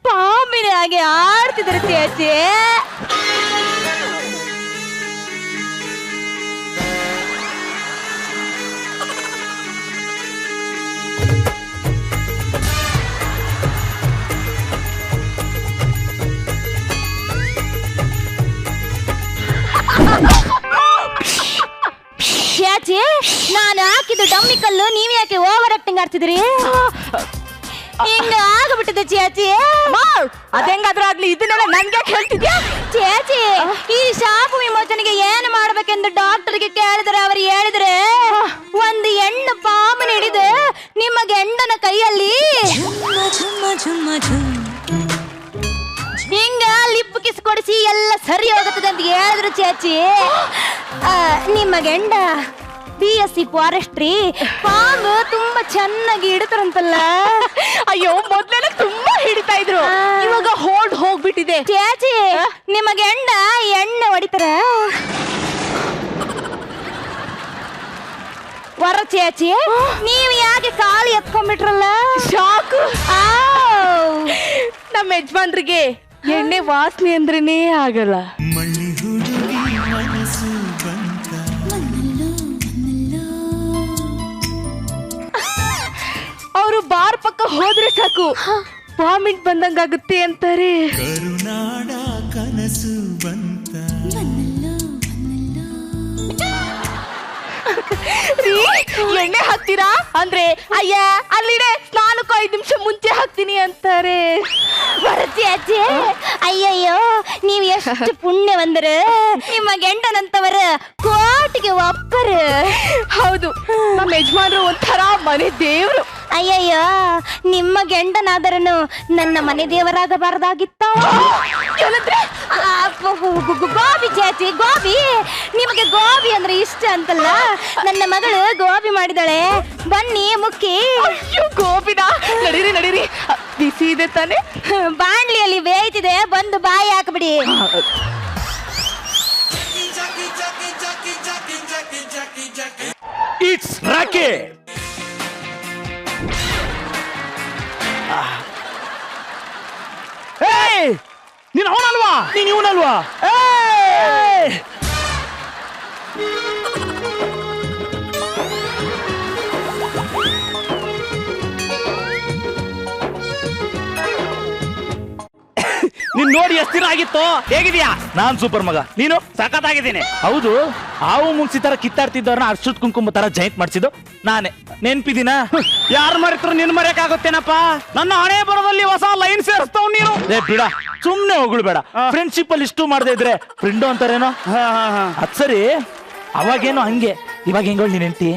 ಪಾಂಬಿನ ಹಾಗೆ ಆಡ್ತಿದ್ದಾರೆ ಚೇಚಿ. ಚಾಚಿ ನಾನು ಹಾಕಿದ್ದು ಡಮ್ಮಿ ಕಲ್ಲು ನೀವ್ ಯಾಕೆ ಓವರ್ ಆಕ್ಟಿಂಗ್ ಆಡ್ತಿದ್ರಿ? ಹಿಂಗ ಆಗಬಿಟ್ಟಿದೆ ಚಾಚಿ. ಅದೆಂಗಾದ್ರೂ ಆಗ್ಲಿ ಇದನ್ನೆಲ್ಲ ನನ್ಗೆ ಹೇಳ್ತಿದ್ಯಾ? ಚಾಚಿ ಈ ಶಾಪ ವಿಮೋಚನೆಗೆ ಏನು ಮಾಡ್ಬೇಕೆಂದು ಡಾಕ್ಟರ್ಗೆ ಕೇಳಿದ್ರೆ ಅವರು ಹೇಳಿದ್ರೆ ಒಂದು ಹೆಣ್ಣು ಪಾಮನ ಹಿಡಿದು ನಿಮ್ಮ ಗಂಡನ ಕೈಯಲ್ಲಿ ಹಿಂಗ ಲಿಪ್ ಕಿಸ್ ಕೊಡಿಸಿ ಎಲ್ಲ ಸರಿ ಹೋಗುತ್ತದೆ ಅಂತ ಹೇಳಿದ್ರು ಚಾಚಿ. ನಿಮ್ಮ ಗಂಡ BSc ಫಾರೆಸ್ಟ್ರಿ ಪಾಂಬು ತುಂಬಾ ಚೆನ್ನಾಗಿ ಹಿಡಿತಾರಂತಲ್ಲ. ಅಯ್ಯೋ ಮೊದ್ಲೆಲ್ಲ ತುಂಬಾ ಹಿಡಿತಾ ಇದ್ರು, ಇವಾಗ ಹೋಗ್ಬಿಟ್ಟಿದೆ. ಚಾಚಿ ನಿಮ್ಮ ಗಂಡ ಎಣ್ಣೆ ಹೊಡಿತಾರ? ವರ ಚಾಚಿ ನೀವು ಯಾಕೆ ಕಾಲು ಎತ್ಕೊಂಡ್ಬಿಟ್ರಲ್ಲ? ಶಾಕು. ನಮ್ಮ ಯಜಮಾನ್ರಿಗೆ ಎಣ್ಣೆ ವಾಸನೆ ಅಂದ್ರೇನೇ ಆಗಲ್ಲ. ಅವರು ಬಾರ್ ಪಕ್ಕ ಹೋದ್ರೆ ಸಾಕು ವಾಮಿಟ್ ಬಂದಂಗಾಗುತ್ತೆ ಅಂತಾರೆ. ಕರುನಾಡ ಕನಸು ಬಂತ ಎಣ್ಣೆ ಹಾಕ್ತೀರಾ ಅಂದ್ರೆ ಅಯ್ಯ ಅಲ್ಲಿಡೆ ಸ್ನಾನಕ್ಕೂ 5 ನಿಮಿಷ ಮುಂಚೆ ಹಾಕ್ತೀನಿ ಅಂತಾರೆ. ಅಜ್ಜಿ ಅಯ್ಯಯ್ಯೋ ನೀವು ಎಷ್ಟು ಪುಣ್ಯವಂದರು. ನಿಮ್ಮ ಗಂಡನಂತವರ ಕೋಟಿಗೆ ಒಪ್ಪರು. ಹೌದು, ನಮ್ಮ ಯಜಮಾನ್ರು ಒಂಥರ ಮನೆ ದೇವ್ರು. ಅಯ್ಯಯ್ಯೋ ನಿಮ್ಮ ಗಂಡನಾದರನು ನನ್ನ ಮನೆ ದೇವರಾಗಬಾರದಾಗಿತ್ತ. ಗೋಬಿ ಚಾಚಿ ಗೋಬಿ, ನಿಮಗೆ ಗೋಬಿ ಅಂದ್ರೆ ಇಷ್ಟ ಅಂತಲ್ಲ. ನನ್ನ ಮಗಳು ಗೋಬಿ ಮಾಡಿದಾಳೆ, ಬನ್ನಿ ಮುಕ್ಕಿ. ಅಯ್ಯೋ ಗೋಬಿನ, ನಡೀರಿ ನಡೀರಿ, ಬಿಸಿ ಇದೆ ತಾನೆ? ಬಾಣ್ಲಿಯಲ್ಲಿ ಬೇಯ್ತಿದೆ, ಬಂದು ಬಾಯಿ ಹಾಕ್ಬಿಡಿ. ಇಟ್ಸ್ ರಾಕಿ. ನೀನು ಅವನಲ್ವಾ? ನೀನು ಇವನಲ್ವಾ? ನೀನ್ ನೋಡಿ ಎಷ್ಟು ದಿನ ಆಗಿತ್ತು? ಹೇಗಿದ್ಯಾ? ನಾನ್ ಸೂಪರ್ ಮಗ. ನೀನು? ಸಖತ್ತಾಗಿದ್ದೀನಿ. ಹೌದು, ಹಾವು ಮುಂಗ್ಸಿ ತರ ಕಿತ್ತಾಡ್ತಿದ್ದವ್ರನ್ನ ಅರ್ಶುತ್ ಕುಂಕುಮ ತರ ಜೈಂಟ್ ಮಾಡಿಸಿದ್ದು ನಾನೇ. ನೆನ್ಪಿದೀನಾ? ಯಾರು ಮರೆತರು ನಿನ್ ಮರೆಯಕ್ಕಾಗುತ್ತೇನಪ್ಪ? ನನ್ನ ಹಣೆ ಬರದಲ್ಲಿ ಹೊಸ ಲೈನ್ ಸೇರಿಸ್ತಾವ್ ನೀನು. ಬಿಡ, ಸುಮ್ನೆ ಹೊಗಳ್ಬೇಡ. ಫ್ರೆಂಡ್ಶಿಪ್ ಅಲ್ಲಿ ಇಷ್ಟು ಮಾಡದೇ ಇದ್ರೆ ಫ್ರೆಂಡು ಅಂತಾರೇನೋ. ಅದ್ ಸರಿ, ಅವಾಗೇನೋ ಹಂಗೆ, ಇವಾಗ ಹೆಂಗೋಳ್ ನೀನ್ ಹೆಂಡ್ತಿ?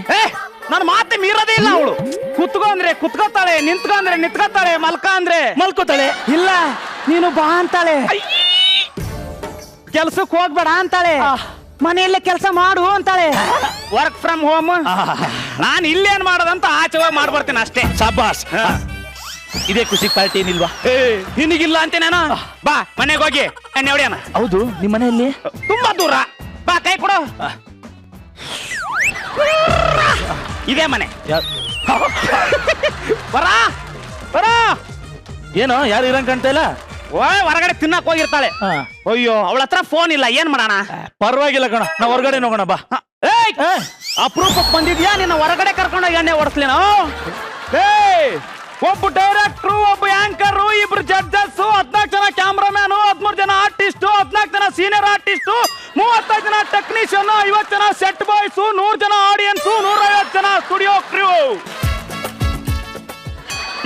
ನನ್ನ ಮಾತೆ ಮೀರೋದೇ ಇಲ್ಲ ಅವಳು. ಕುತ್ಕೋ ಅಂದ್ರೆ ಕುತ್ಕೋತಾಳೆ, ನಿಂತ್ಕೋ ಅಂದ್ರೆ ನಿಂತ್ಕೋತಾಳೆ, ಮಲ್ಕ ಅಂದ್ರೆ ಮಲ್ಕೋತಾಳೆ. ಇಲ್ಲ ನೀನು ಬಾ ಅಂತಾಳೆ, ಕೆಲ್ಸಕ್ಕೆ ಹೋಗ್ಬೇಡ ಅಂತಾಳೆ, ಮನೆಯಲ್ಲೇ ಕೆಲಸ ಮಾಡು ಅಂತಾಳೆ. ವರ್ಕ್ ಫ್ರಮ್ ಹೋಮ್ ನಾನು ಇಲ್ಲೇನ್ ಮಾಡೋದಂತ ಆಚೆ ಹೋಗಿ ಮಾಡ್ಬರ್ತೀನಿ ಅಷ್ಟೇ. ಶಾಬಾಸ್. ಇದೇ ಖುಷಿ ಪಾರ್ಟಿ ಏನಿಲ್ವಾ? ನಿನಗಿಲ್ಲ ಅಂತ ನಾನು ಬಾ ಮನೆಗೆ ಹೋಗಿ ಎಣ್ಣೆ ಹೊಡಿಯೋಣ. ಹೌದು, ನಿಮ್ಮ ಮನೆಯಲ್ಲಿ ತುಂಬಾ ದೂರ. ಬಾ ಕೈ ಕೊಡು. ಇದೇ ಮನೆ. ಬರ ಬರ. ಏನೋ ಯಾರು ಇರಂಗ್ ಕಾಣ್ತಾ ಇಲ್ಲ? ಹೊರಗಡೆ ತಿನ್ನಕ್ ಹೋಗಿರ್ತಾಳೆ. ಅಯ್ಯೋ ಅವಳ ಹತ್ರ ಫೋನ್ ಇಲ್ಲ, ಏನ್ ಮಾಡೋಣ? ಪರವಾಗಿಲ್ಲ ಕಣ, ನಾ ಹೊರಗಡೆ ಹೋಗೋಣ ಬಾ. ಅಪ್ರೂಪಕ್ಕೆ ಬಂದಿದ್ಯಾ ನಿನ್ನ ಹೊರಗಡೆ ಕರ್ಕೊಂಡೋಗಿ ಎಣ್ಣೆ ಓಡಿಸ್ಲೇನೋ? ಒಬ್ಬ ಡೈರೆಕ್ಟ್ರು, ಒಬ್ಬ ಆಂಕರ್, ಇಬ್ರು ಜಡ್ಜಸ್, 14 ಜನ ಕ್ಯಾಮ್ರಾಮ್ಯಾನು, 13 ಜನ ಆರ್ಟಿಸ್ಟು, 14 ಜನ ಸೀನಿಯರ್ ಆರ್ಟಿಸ್ಟು, 35 ಜನ ಟೆಕ್ನಿಷಿಯನ್, 50 ಜನ ಸೆಟ್ ಬಾಯ್ಸ್, 100 ಜನ ಆಡಿಯನ್ಸ್, 150 ಜನ ಸ್ಟುಡಿಯೋ ಕ್ರೂ.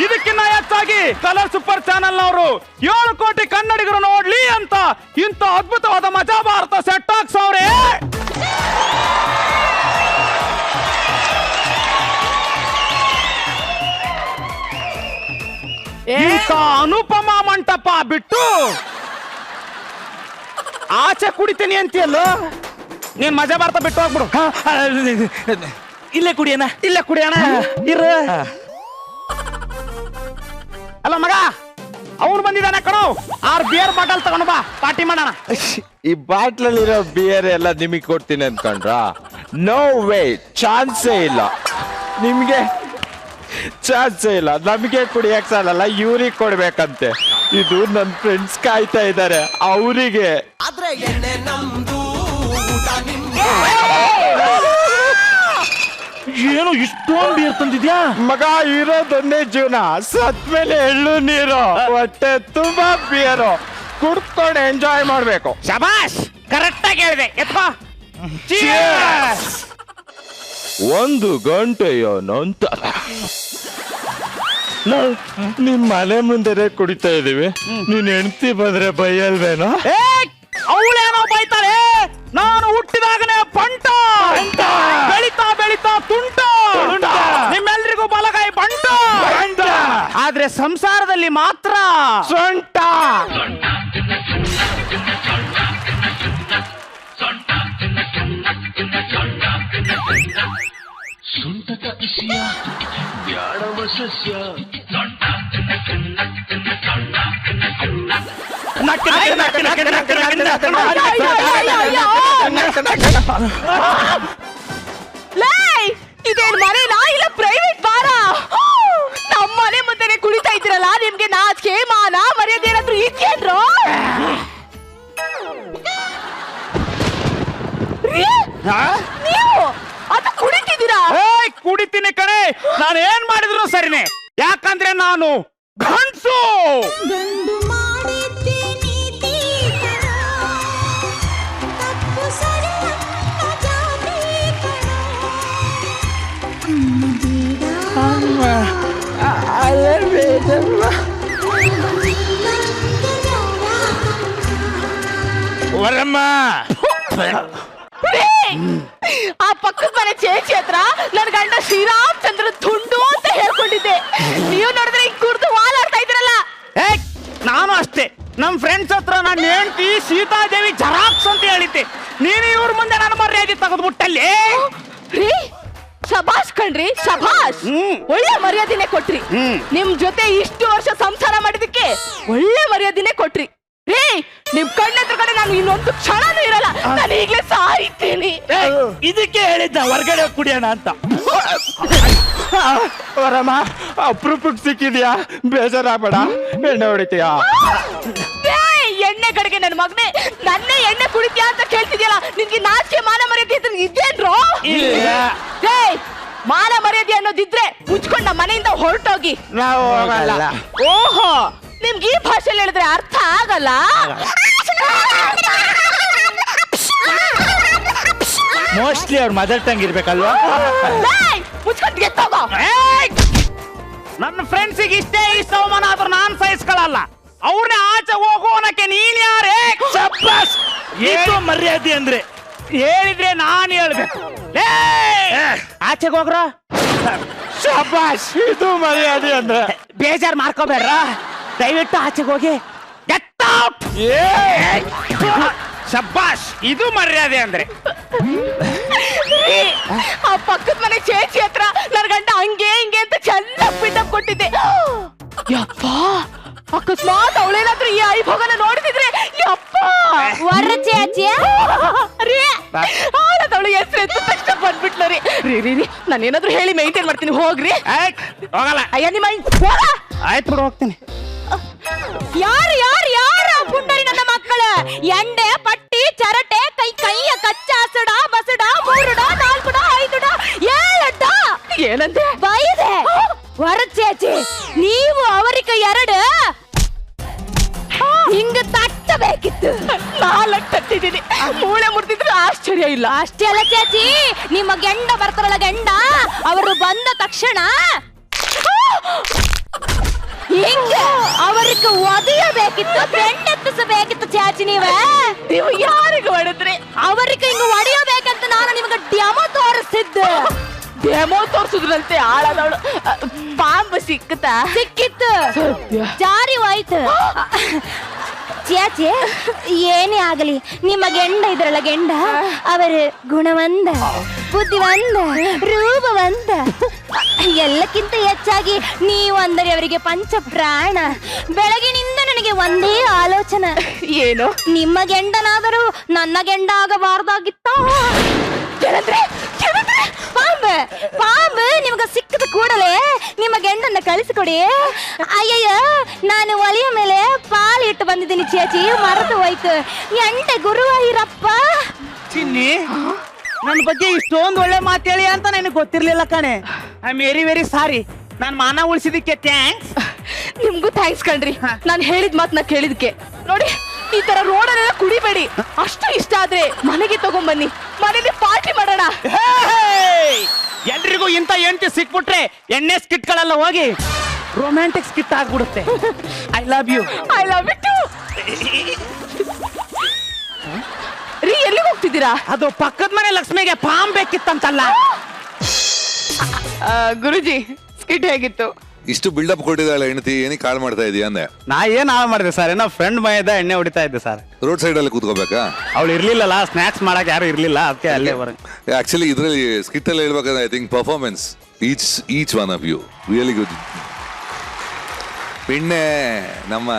ಇದಕ್ಕಿನ್ನ ಹೆಚ್ಚಾಗಿ ಕಲರ್ ಸೂಪರ್ ಚಾನೆಲ್ ನವರು 7 ಕೋಟಿ ಕನ್ನಡಿಗರು ನೋಡ್ಲಿ ಅಂತ ಇಂಥ ಅದ್ಭುತವಾದ ಮಜಾ ಭಾರತ ಸೆಟ್ ಹಾಕ್ಸವ್ರೆ. ಇಂಥ ಅನುಪಮ ಮಂಟಪ ಬಿಟ್ಟು ಆಚೆ ಕುಡಿತೀನಿ ಅಂತೀಯಲ್ಲೋ, ನೀನ್ ಮಜಾ ಭಾರತ ಬಿಟ್ಟು ಹೋಗ್ಬಿಡು. ಇಲ್ಲೇ ಕುಡಿಯೋಣ, ಇಲ್ಲೇ ಕುಡಿಯೋಣ ಇರು. ಅಲ್ಲ ಮಗ, ಅವ್ನು ಬಂದಿದ್ದಾನೆ ಕಣೋ, 6 ಬಿಯರ್ ಬಾಟಲ್ ತಗೊಂಡು ಬಾ, ಪಾರ್ಟಿ ಮಾಡೋಣ. ಈ ಬಾಟ್ಲಲ್ಲಿರೋ ಬಿಯರ್ ಎಲ್ಲ ನಿಮಗೆ ಕೊಡ್ತೀನಿ ಅನ್ಕೊಂಡ್ರ? ನೋ ವೇ, ಚಾನ್ಸೇ ಇಲ್ಲ. ನಿಮ್ಗೆ ಚಾನ್ಸೇ ಇಲ್ಲ. ನಮಗೆ ಕುಡಿಯಕ್ ಸಾಲಲ್ಲ, ಇವ್ರಿಗೆ ಕೊಡ್ಬೇಕಂತೆ. ಇದು ನನ್ನ ಫ್ರೆಂಡ್ಸ್ ಕಾಯ್ತಾ ಇದ್ದಾರೆ, ಅವರಿಗೆ. ಆದ್ರೆ ಎಣ್ಣೆ ನಮ್ದು, ಊಟ ನಿಮ್ದು. ಏನು ಇಷ್ಟೊಂದು ಬೀರ್ ತಂದಿದ್ಯಾ? ಮಗ, ಇರೋದೊಂದೇ ಜೀವನ, ಸತ್ಮೇಲೆ ಎಳ್ಳು ನೀರು, ಹೊಟ್ಟೆ ತುಂಬಾ ಬಿಯರು ಕುಡ್ಕೊಂಡು ಎಂಜಾಯ್ ಮಾಡ್ಬೇಕು. ಶಬಾಷ್, ಕರೆಕ್ಟ್ ಆಗಿ ಹೇಳಿದೆ. ಎತ್ಕೋ. 1 ಗಂಟೆಯೋ ನಂತರ ನಿಮ್ ಮನೆ ಮುಂದೆ ಕುಡಿತಾ ಇದೀವಿ, ನೀನ್ ಹೆಂಡತಿ ಬಂದ್ರೆ ಬೈಯಲ್ವೇನೋ? ಅವಳೇನೋ ಬೈತಾಳೆ, ನಾನು ಹುಟ್ಟಿದಾಗನೇ ಬಂಟ, ಬೆಳಿತಾ ಬೆಳಿತಾ ತುಂಟ, ನಿಮ್ಮೆಲ್ರಿಗೂ ಬಲಗೈ ಬಂಟ, ಆದ್ರೆ ಸಂಸಾರದಲ್ಲಿ ಮಾತ್ರ ಸೊಂಟ. ಇದೇನ್ ಮನೆನಾ ಇಲ್ಲ ಪ್ರೈವೇಟ್ ಬಾರ? ನಮ್ಮ ಮನೆ ಮುಂದೆನೆ ಕುಡಿತಾ ಇದ್ದೀರಲ್ಲ, ನಿಮ್ಗೆ ನಾಚಿಕೆ ಮಾನ ಮರ್ಯಾದೆ ಏನಾದ್ರು ಇದ್ಯೇನ್ರೋ? ನೀವು ಅದು ಕುಡಿತಿದ್ದೀರಾ? ಕುಡಿತೀನಿ ಕಣೆ, ನಾನು ಏನ್ ಮಾಡಿದ್ರು ಸರಿನೇ, ಯಾಕಂದ್ರೆ ನಾನು ಗಂಡ್ಸು. ವರಮ್ಮ, ಆ ಪಕ್ಕದ ಮನೆ ಚೇಚಿ ಹತ್ರ ನನ್ ಗಂಡ ಶ್ರೀರಾಮಚಂದ್ರ ತುಂಡು ಅಂತ ಹೇಳ್ಕೊಂಡಿದ್ದೆ. ನೀವು ನೋಡಿದ್ರೆ ಈಗ ಕುಡ್ದು ವಾಲಾಡ್ತಾ ಇದ್ರಲ್ಲ. ನಾನು ಅಷ್ಟೇ, ನಮ್ ಫ್ರೆಂಡ್ಸ್ ಹತ್ರ ನನ್ನ ಹೆಂಡತಿ ಸೀತಾದೇವಿ ಜರಾಕ್ಸ್ ಅಂತ ಹೇಳಿದ್ದೆ. ನೀನು ಇವ್ರ ಮುಂದೆ ನನ್ನ ಮರ್ಯಾದೆ ತೆಗೆದ್ಬಿಟ್ಟಲ್ಲಿ. ಶಬಾಷ್ ಕಣ್ರಿ, ಶಬಾಷ್. ಒಳ್ಳೆ ಮರ್ಯಾದಿನೇ ಕೊಟ್ರಿ. ನಿಮ್ ಜೊತೆ ಇಷ್ಟು ವರ್ಷ ಸಂಸಾರ ಮಾಡಿದಕ್ಕೆ ಒಳ್ಳೆ ಮರ್ಯಾದಿನೇ ಕೊಟ್ರಿ ರೀ. ನಿಮ್ ಕಣ್ಣೆದ್ರ ಕಡೆ ನಾನು ಇನ್ನೊಂದು ಕ್ಷಣನೂ ಇರಲ್ಲ, ನಾನು ಈಗಲೇ ಸಾಯ್ತೀನಿ. ಇದಕ್ಕೆ ಹೇಳಿದ್ದ ಹೊರಗಡೆ ಕುಡಿಯೋಣ ಅಂತ. ವರಮ್ಮ, ಅಪ್ರೂಪಕ್ಕೆ ಸಿಕ್ಕಿದ್ಯಾ, ಬೇಜಾರಾಗಬೇಡ. ಎಣ್ಣೆ ಹೊಡಿತೀಯಾ? ಎಣ್ಣೆ ಕಡೆಗೆ ನನ್ನ ಮಗನೇ, ನನ್ನೇ ಎಣ್ಣೆ ಕುಡಿತೀಯಾ ಅಂತ ಕೇಳ್ತಿದ್ಯಲ್ಲ, ನಿನ್ಗೆ ನಾಚಿಕೆ ಮಾನ ಮರ್ಯಾದೆ ಇದೇನ್ರೋ? ಮಾನ ಮರ್ಯಾದೆ ಅನ್ನೋದಿದ್ರೆ ಮುಚ್ಕೊಂಡ್ ನಮ್ಮ ಮನೆಯಿಂದ ಹೊರಟೋಗಿ. ನಾವು ಹೋಗಲ್ಲ. ಓಹೋ, ನಿಮ್ಗೆ ಈ ಭಾಷೆಯಲ್ಲಿ ಹೇಳಿದ್ರೆ ಅರ್ಥ ಆಗಲ್ಲ. ಮೋಸ್ಟ್ಲಿ ಅವ್ರ ಮದರ್ ಟಂಗ್ ಇರ್ಬೇಕಲ್ವಾ? ಮುಚ್ಕೊಂಡು ಗೆತ್ತೋಗೋ. ನನ್ನ ಫ್ರೆಂಡ್ಸಿಗೆ ಇಷ್ಟೇ ಈ ಅವಮಾನ ಆದ್ರೂ ನಾನ್ ಸಹಿಸ್ಕೊಳ್ಳಲ್ಲ. ಅವ್ರನ್ನ ಆಚೆ ಹೋಗೋನಕ್ಕೆ ನೀನ್ ಯಾರೇ? ಇದು ಮರ್ಯಾದೆ ಅಂದ್ರೆ ಹೇಳಿದ್ರೆ ನಾನ್ ಹೇಳ್ಬೇಕು. ಆಚೆಗೆ ಹೋಗ್ರ. ಶಬಾಷ್, ಇದು ಮರ್ಯಾದೆ ಅಂದ್ರೆ. ಬೇಜಾರ್ ಮಾಡ್ಕೋಬೇಡ್ರ, ದಯವಿಟ್ಟು ಆಚೆಗೆ ಹೋಗಿ. ಶಬಾಷ್, ಇದು ಮರ್ಯಾದೆ ಅಂದ್ರೆ. ಆ ಪಕ್ಕದ ಮನೆ ಚೇಚಿ ಹತ್ರ ನನ್ನ ಗಂಡ ಹಂಗೆ ಹಿಂಗೆ ಅಂತ ಚೆನ್ನಾಗಿ ಬಿಲ್ಡಪ್ ಕೊಟ್ಟಿದ್ದೆ. ಯಪ್ಪ ಅಕಸ್ಮಾತ್ ಅವಳೇನಾದ್ರೂ ಈ ಐಭೋಗನ ನೋಡ್ತಿದ್ರೆ ಯಪ್ಪ ವರ ಚೇಚಿ ಅವಳು ಹೆಸರು ಎತ್ತ ತಕ್ಷಣ ಬಂದ್ಬಿಟ್ಲ ರೀ. ನಾನೇನಾದ್ರೂ ಹೇಳಿ ಮೇಂಟೈನ್ ಮಾಡ್ತೀನಿ ಹೋಗ್ರಿ. ಹೋಗಲ್ಲ. ಅಯ್ಯ ನಿಮ್ಮ ಆಯ್ತು ಬಿಡು, ಹೋಗ್ತೀನಿ. ಯಾರು ಯಾರು ಯಾರು ಪುಂಡರಿ ನನ್ನ ಮಕ್ಕಳ ಎಂಡೆ ಪಟ್ಟಿ ಚರಟೆ ಕೈಯ ಕಚ್ಚ ಹಸಡ ಬಸಡ 3 4 5 7 ಏನಂತೆ ಬೈದೆ. ವರ ಚೇಚಿ ನೀವು ಅವರಿಗೆ 2 ಹಿಂಗ ತಟ್ಟಬೇಕಿತ್ತು. 4 ತಟ್ಟಿದ್ದೀನಿ, ಮೂಳೆ ಮುರಿದಿದ್ರೆ ಆಶ್ಚರ್ಯ ಇಲ್ಲ. ಅಷ್ಟೇ ಅಲ್ಲ ಚೇಚಿ, ನಿಮ್ಮ ಗಂಡ ಬರ್ತಾರಲ್ಲ ಗಂಡ, ಅವರು ಬಂದ ತಕ್ಷಣ ಹಿಂಗ ಅವರಿಗೆ ಒದೆಯಬೇಕಿತ್ತು, ಬೆಣ್ಣೆತ್ತಿಸಬೇಕಿತ್ತು ಚಾಚಿ. ನೀವು ಯಾರಿಗೆ ಹೊಡೆದ್ರಿ? ಅವರಿಗೆ ಹಿಂಗ ಒಡೆಯಬೇಕಂತ ನಾನು ನಿಮಗೆ ಡೆಮೋ ತೋರಿಸ್ತಿದ್ದೆ. ಡೆಮೋ ತೋರ್ಸುದ್ರಂತೆ ಆಳದವಳು. ಪಾಂಬು ಸಿಕ್ಕತಾ? ಸಿಕ್ಕಿತ್ತು, ಜಾರಿ ಹೋಯ್ತು. ಚಾಚಿ ಏನೇ ಆಗಲಿ ನಿಮ್ಮ ಗೆಂಡ ಇದ್ರಲ್ಲ ಗೆಂಡ, ಅವರು ಗುಣವಂತ, ಬುದ್ಧಿವಂತ, ರೂಪವಂತ, ಎಲ್ಲಕ್ಕಿಂತ ಹೆಚ್ಚಾಗಿ ನೀವು ಅಂದರೆ ಅವರಿಗೆ ಪಂಚ ಪ್ರಾಣ. ಬೆಳಗಿನಿಂದ ನನಗೆ ಒಂದೇ ಆಲೋಚನೆ, ಏನು ನಿಮ್ಮ ಗೆಂಡನಾದರೂ ನನ್ನ ಗೆಂಡ ಆಗಬಾರ್ದಾಗಿತ್ತ. ಪಾಂಬ್ ಪಾಂಬ್ ನಿಮ್ಗೆ ಸಿಕ್ಕದ ಕೂಡಲೇ ನಿಮ್ಮ ಗೆಂಡನ್ನ ಕಳಿಸಿಕೊಡಿ. ಅಯ್ಯಯ್ಯ, ನಾನು ಒಲೆಯ ಮೇಲೆ ಪಾಲಿಟ್ಟು ಬಂದಿದ್ದೀನಿ ಚೇಚಿ, ಮರೆತು ಹೋಯ್ತು. ಎಂಟೆ ಗುರುವಾಯಿರಪ್ಪ. ಚಿನ್ನಿ, ನನ್ನ ಬಗ್ಗೆ ಇಷ್ಟೊಂದು ಒಳ್ಳೆ ಮಾತು ಹೇಳಿ ಅಂತ ನನಗೆ ಗೊತ್ತಿರ್ಲಿಲ್ಲ ಕಣೆ. I am very very sorry. ನಾನು ಮಾನ ಉಳಿಸಿದಕ್ಕೆ ಥ್ಯಾಂಕ್ಸ್. ನಿಮ್ಗೂ ಥ್ಯಾಂಕ್ಸ್ ಕಣ್ರಿ. ನಾನು ಹೇಳಿದ ಮಾತನ್ನ ಕೇಳಿದಕ್ಕೆ. ನೋಡಿ, ಈ ತರ ರೋಡಲ್ಲೆಲ್ಲ ಕುಡಿಬೇಡಿ. ಅಷ್ಟು ಇಷ್ಟ ಆದ್ರೆ ಮನೆಗೆ ತಗೊಂಬನ್ನಿ, ಮನೇಲಿ ಪಾರ್ಟಿ ಮಾಡೋಣ. ಎಲ್ರಿಗೂ ಇಂಥ ಹೆಂಡತಿ ಸಿಕ್ಬಿಟ್ರೆ ಎಣ್ಣೆ ಸ್ಕಿಟ್ಗಳೆಲ್ಲ ಹೋಗಿ ರೊಮ್ಯಾಂಟಿಕ್ ಸ್ಕಿಟ್ ಆಗ್ಬಿಡುತ್ತೆ. I love you. I love you too. ರೀ, ಎಲ್ಲಿಗೆ ಹೋಗ್ತಿದ್ದೀರಾ? ಅದು ಪಕ್ಕದ ಮನೆ ಲಕ್ಷ್ಮಿಗೆ ಪಾಂಬ್ ಬೇಕಿತ್ತಂತಲ್ಲ. ಗುರುಜಿ, ಸ್ಕಿಟ್ ಹೇಗಿತ್ತು? ಇಷ್ಟು ಬಿಲ್ಡಪ್ ಕೊಟ್ಟಿದ್ದಾಳೆ ಹೆಂಡತಿ, ಏನಕ್ಕೆ ಕಾಲ್ ಮಾಡ್ತಾ ಇದೀಯ ಅಂದೆ. ನಾ ಏನ್ ಹಾಳು ಮಾಡಿದೆ ಸರ್, ಏನೋ ಫ್ರೆಂಡ್ ಮೈದ ಎಣ್ಣೆ ಹೊಡಿತಾ ಇದ್ದೆ ಸರ್. ರೋಡ್ ಸೈಡ್ ಅಲ್ಲಿ ಕೂತ್ಕೋಬೇಕಾ? ಅವಳು ಇರ್ಲಿಲ್ಲಲ್ಲ, ಸ್ನಾಕ್ಸ್ ಮಾಡಕ್ ಯಾರು ಇರ್ಲಿಲ್ಲ, ಅದಕ್ಕೆ ಅಲ್ಲೇ ಆಕ್ಚುಲಿ ಇದರಲ್ಲಿ ಸ್ಕಿಟ್ ಅಲ್ಲಿ ಹೇಳ್ಬೇಕಂದ್ರೆ I think performance each one of you really good. ಬೆಣ್ಣೆ ನಮ್ಮ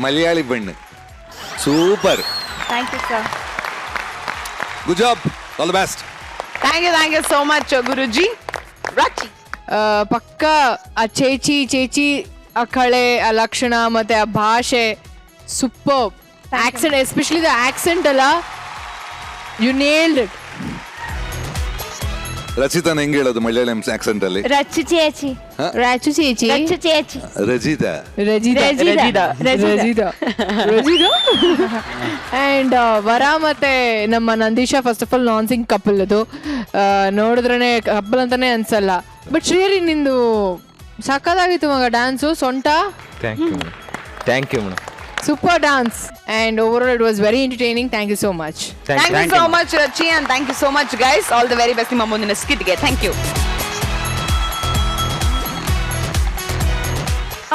ಮಲಯಾಳಿ ಬೆಣ್ಣೆ super. Thank you sir. Good job, all the best. Thank you so much Guruji. Rachi ಪಕ್ಕ ಆ ಚೇಚಿ ಆ ಕಳೆ, ಆ ಲಕ್ಷಣ ಮತ್ತೆ ಆ ಭಾಷೆ super. Accent, especially the accent ಅಲ್ಲ, ಯು ನೇಲ್ಡ್ ಇಟ್. ರಚಿತಾ ಹೆಂಗ್ ಹೇಳೋದು ಮಲಯಾಳಂ ಆಕ್ಸೆಂಟ್ ಅಲ್ಲಿ? ರಚ್ಚು ಚೇಚಿ, ರಾಚು ಚೇಚಿ, ರಚ್ಚು ಚೇಚಿ, ರಜಿತಾ, ರಜಿದಾ. ಅಂಡ್ ವರ ಮತ್ತೆ ನಮ್ಮ Nandisha, first of all non sync couple. ಅದು ನೋಡಿದ್ರೇನೆ ಕಪಲ್ ಅಂತಾನೆ ಅನ್ಸಲ್ಲ. ಬಟ್ ಶ್ರೀಹರಿ, ನಿಂದು ಸಕ್ಕದಾಗಿತ್ತು ಮಗ ಡ್ಯಾನ್ಸು. ಸೊಂಟ thank you madam. Super dance and over it was very entertaining. Thank you so much. Thank you so much Rachi, and thank you so much guys. All the very best ನಿಮ್ಮ ಮುಂದಿನ ಸ್ಕಿಟ್ಗೆ. Thank you.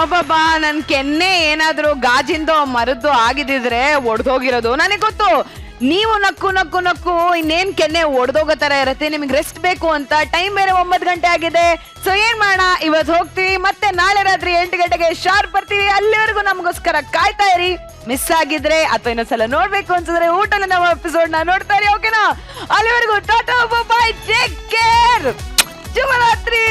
ಅಬ್ಬಬ್ಬಾ, ನನ್ ಕೆನ್ನೆ ಏನಾದ್ರು ಗಾಜಿಂದೋ ಮರದ್ದು ಆಗಿದ್ರೆ ಒಡ್ದೋಗಿರೋದು ನನಗೆ ಗೊತ್ತು. ನೀವು ನಕ್ಕು ನಕ್ಕು ನಕ್ಕು ಇನ್ನೇನ್ ಕೆನ್ನೆ ಒಡ್ದೋಗೋ ತರ ಇರತ್ತೆ. ನಿಮ್ಗೆ ರೆಸ್ಟ್ ಬೇಕು ಅಂತ. ಟೈಮ್ ಬೇರೆ 9 ಗಂಟೆ ಆಗಿದೆ. ಸೊ ಏನ್ ಮಾಡೋಣ, ಇವತ್ತು ಹೋಗ್ತೀವಿ, ಮತ್ತೆ ನಾಳೆ ರಾತ್ರಿ 8 ಗಂಟೆಗೆ ಶಾರ್ಪ್ ಬರ್ತೀವಿ. ಅಲ್ಲಿವರೆಗೂ ನಮಗೋಸ್ಕರ ಕಾಯ್ತಾ ಇರಿ. ಮಿಸ್ ಆಗಿದ್ರೆ ಅಥವಾ ಇನ್ನೊಂದ್ಸಲ ನೋಡ್ಬೇಕು ಅನ್ಸಿದ್ರೆ ಊಟಲ್ಲಿ ನಾವು ಎಪಿಸೋಡ್ ನ ನೋಡ್ತಾ ಇರಿ. ಓಕೆನಾ? ಅಲ್ಲಿವರೆಗೂ ಟಾಟಾ, ಬೈ, ಟೇಕ್ ಕೇರ್, ಶುಭರಾತ್ರಿ.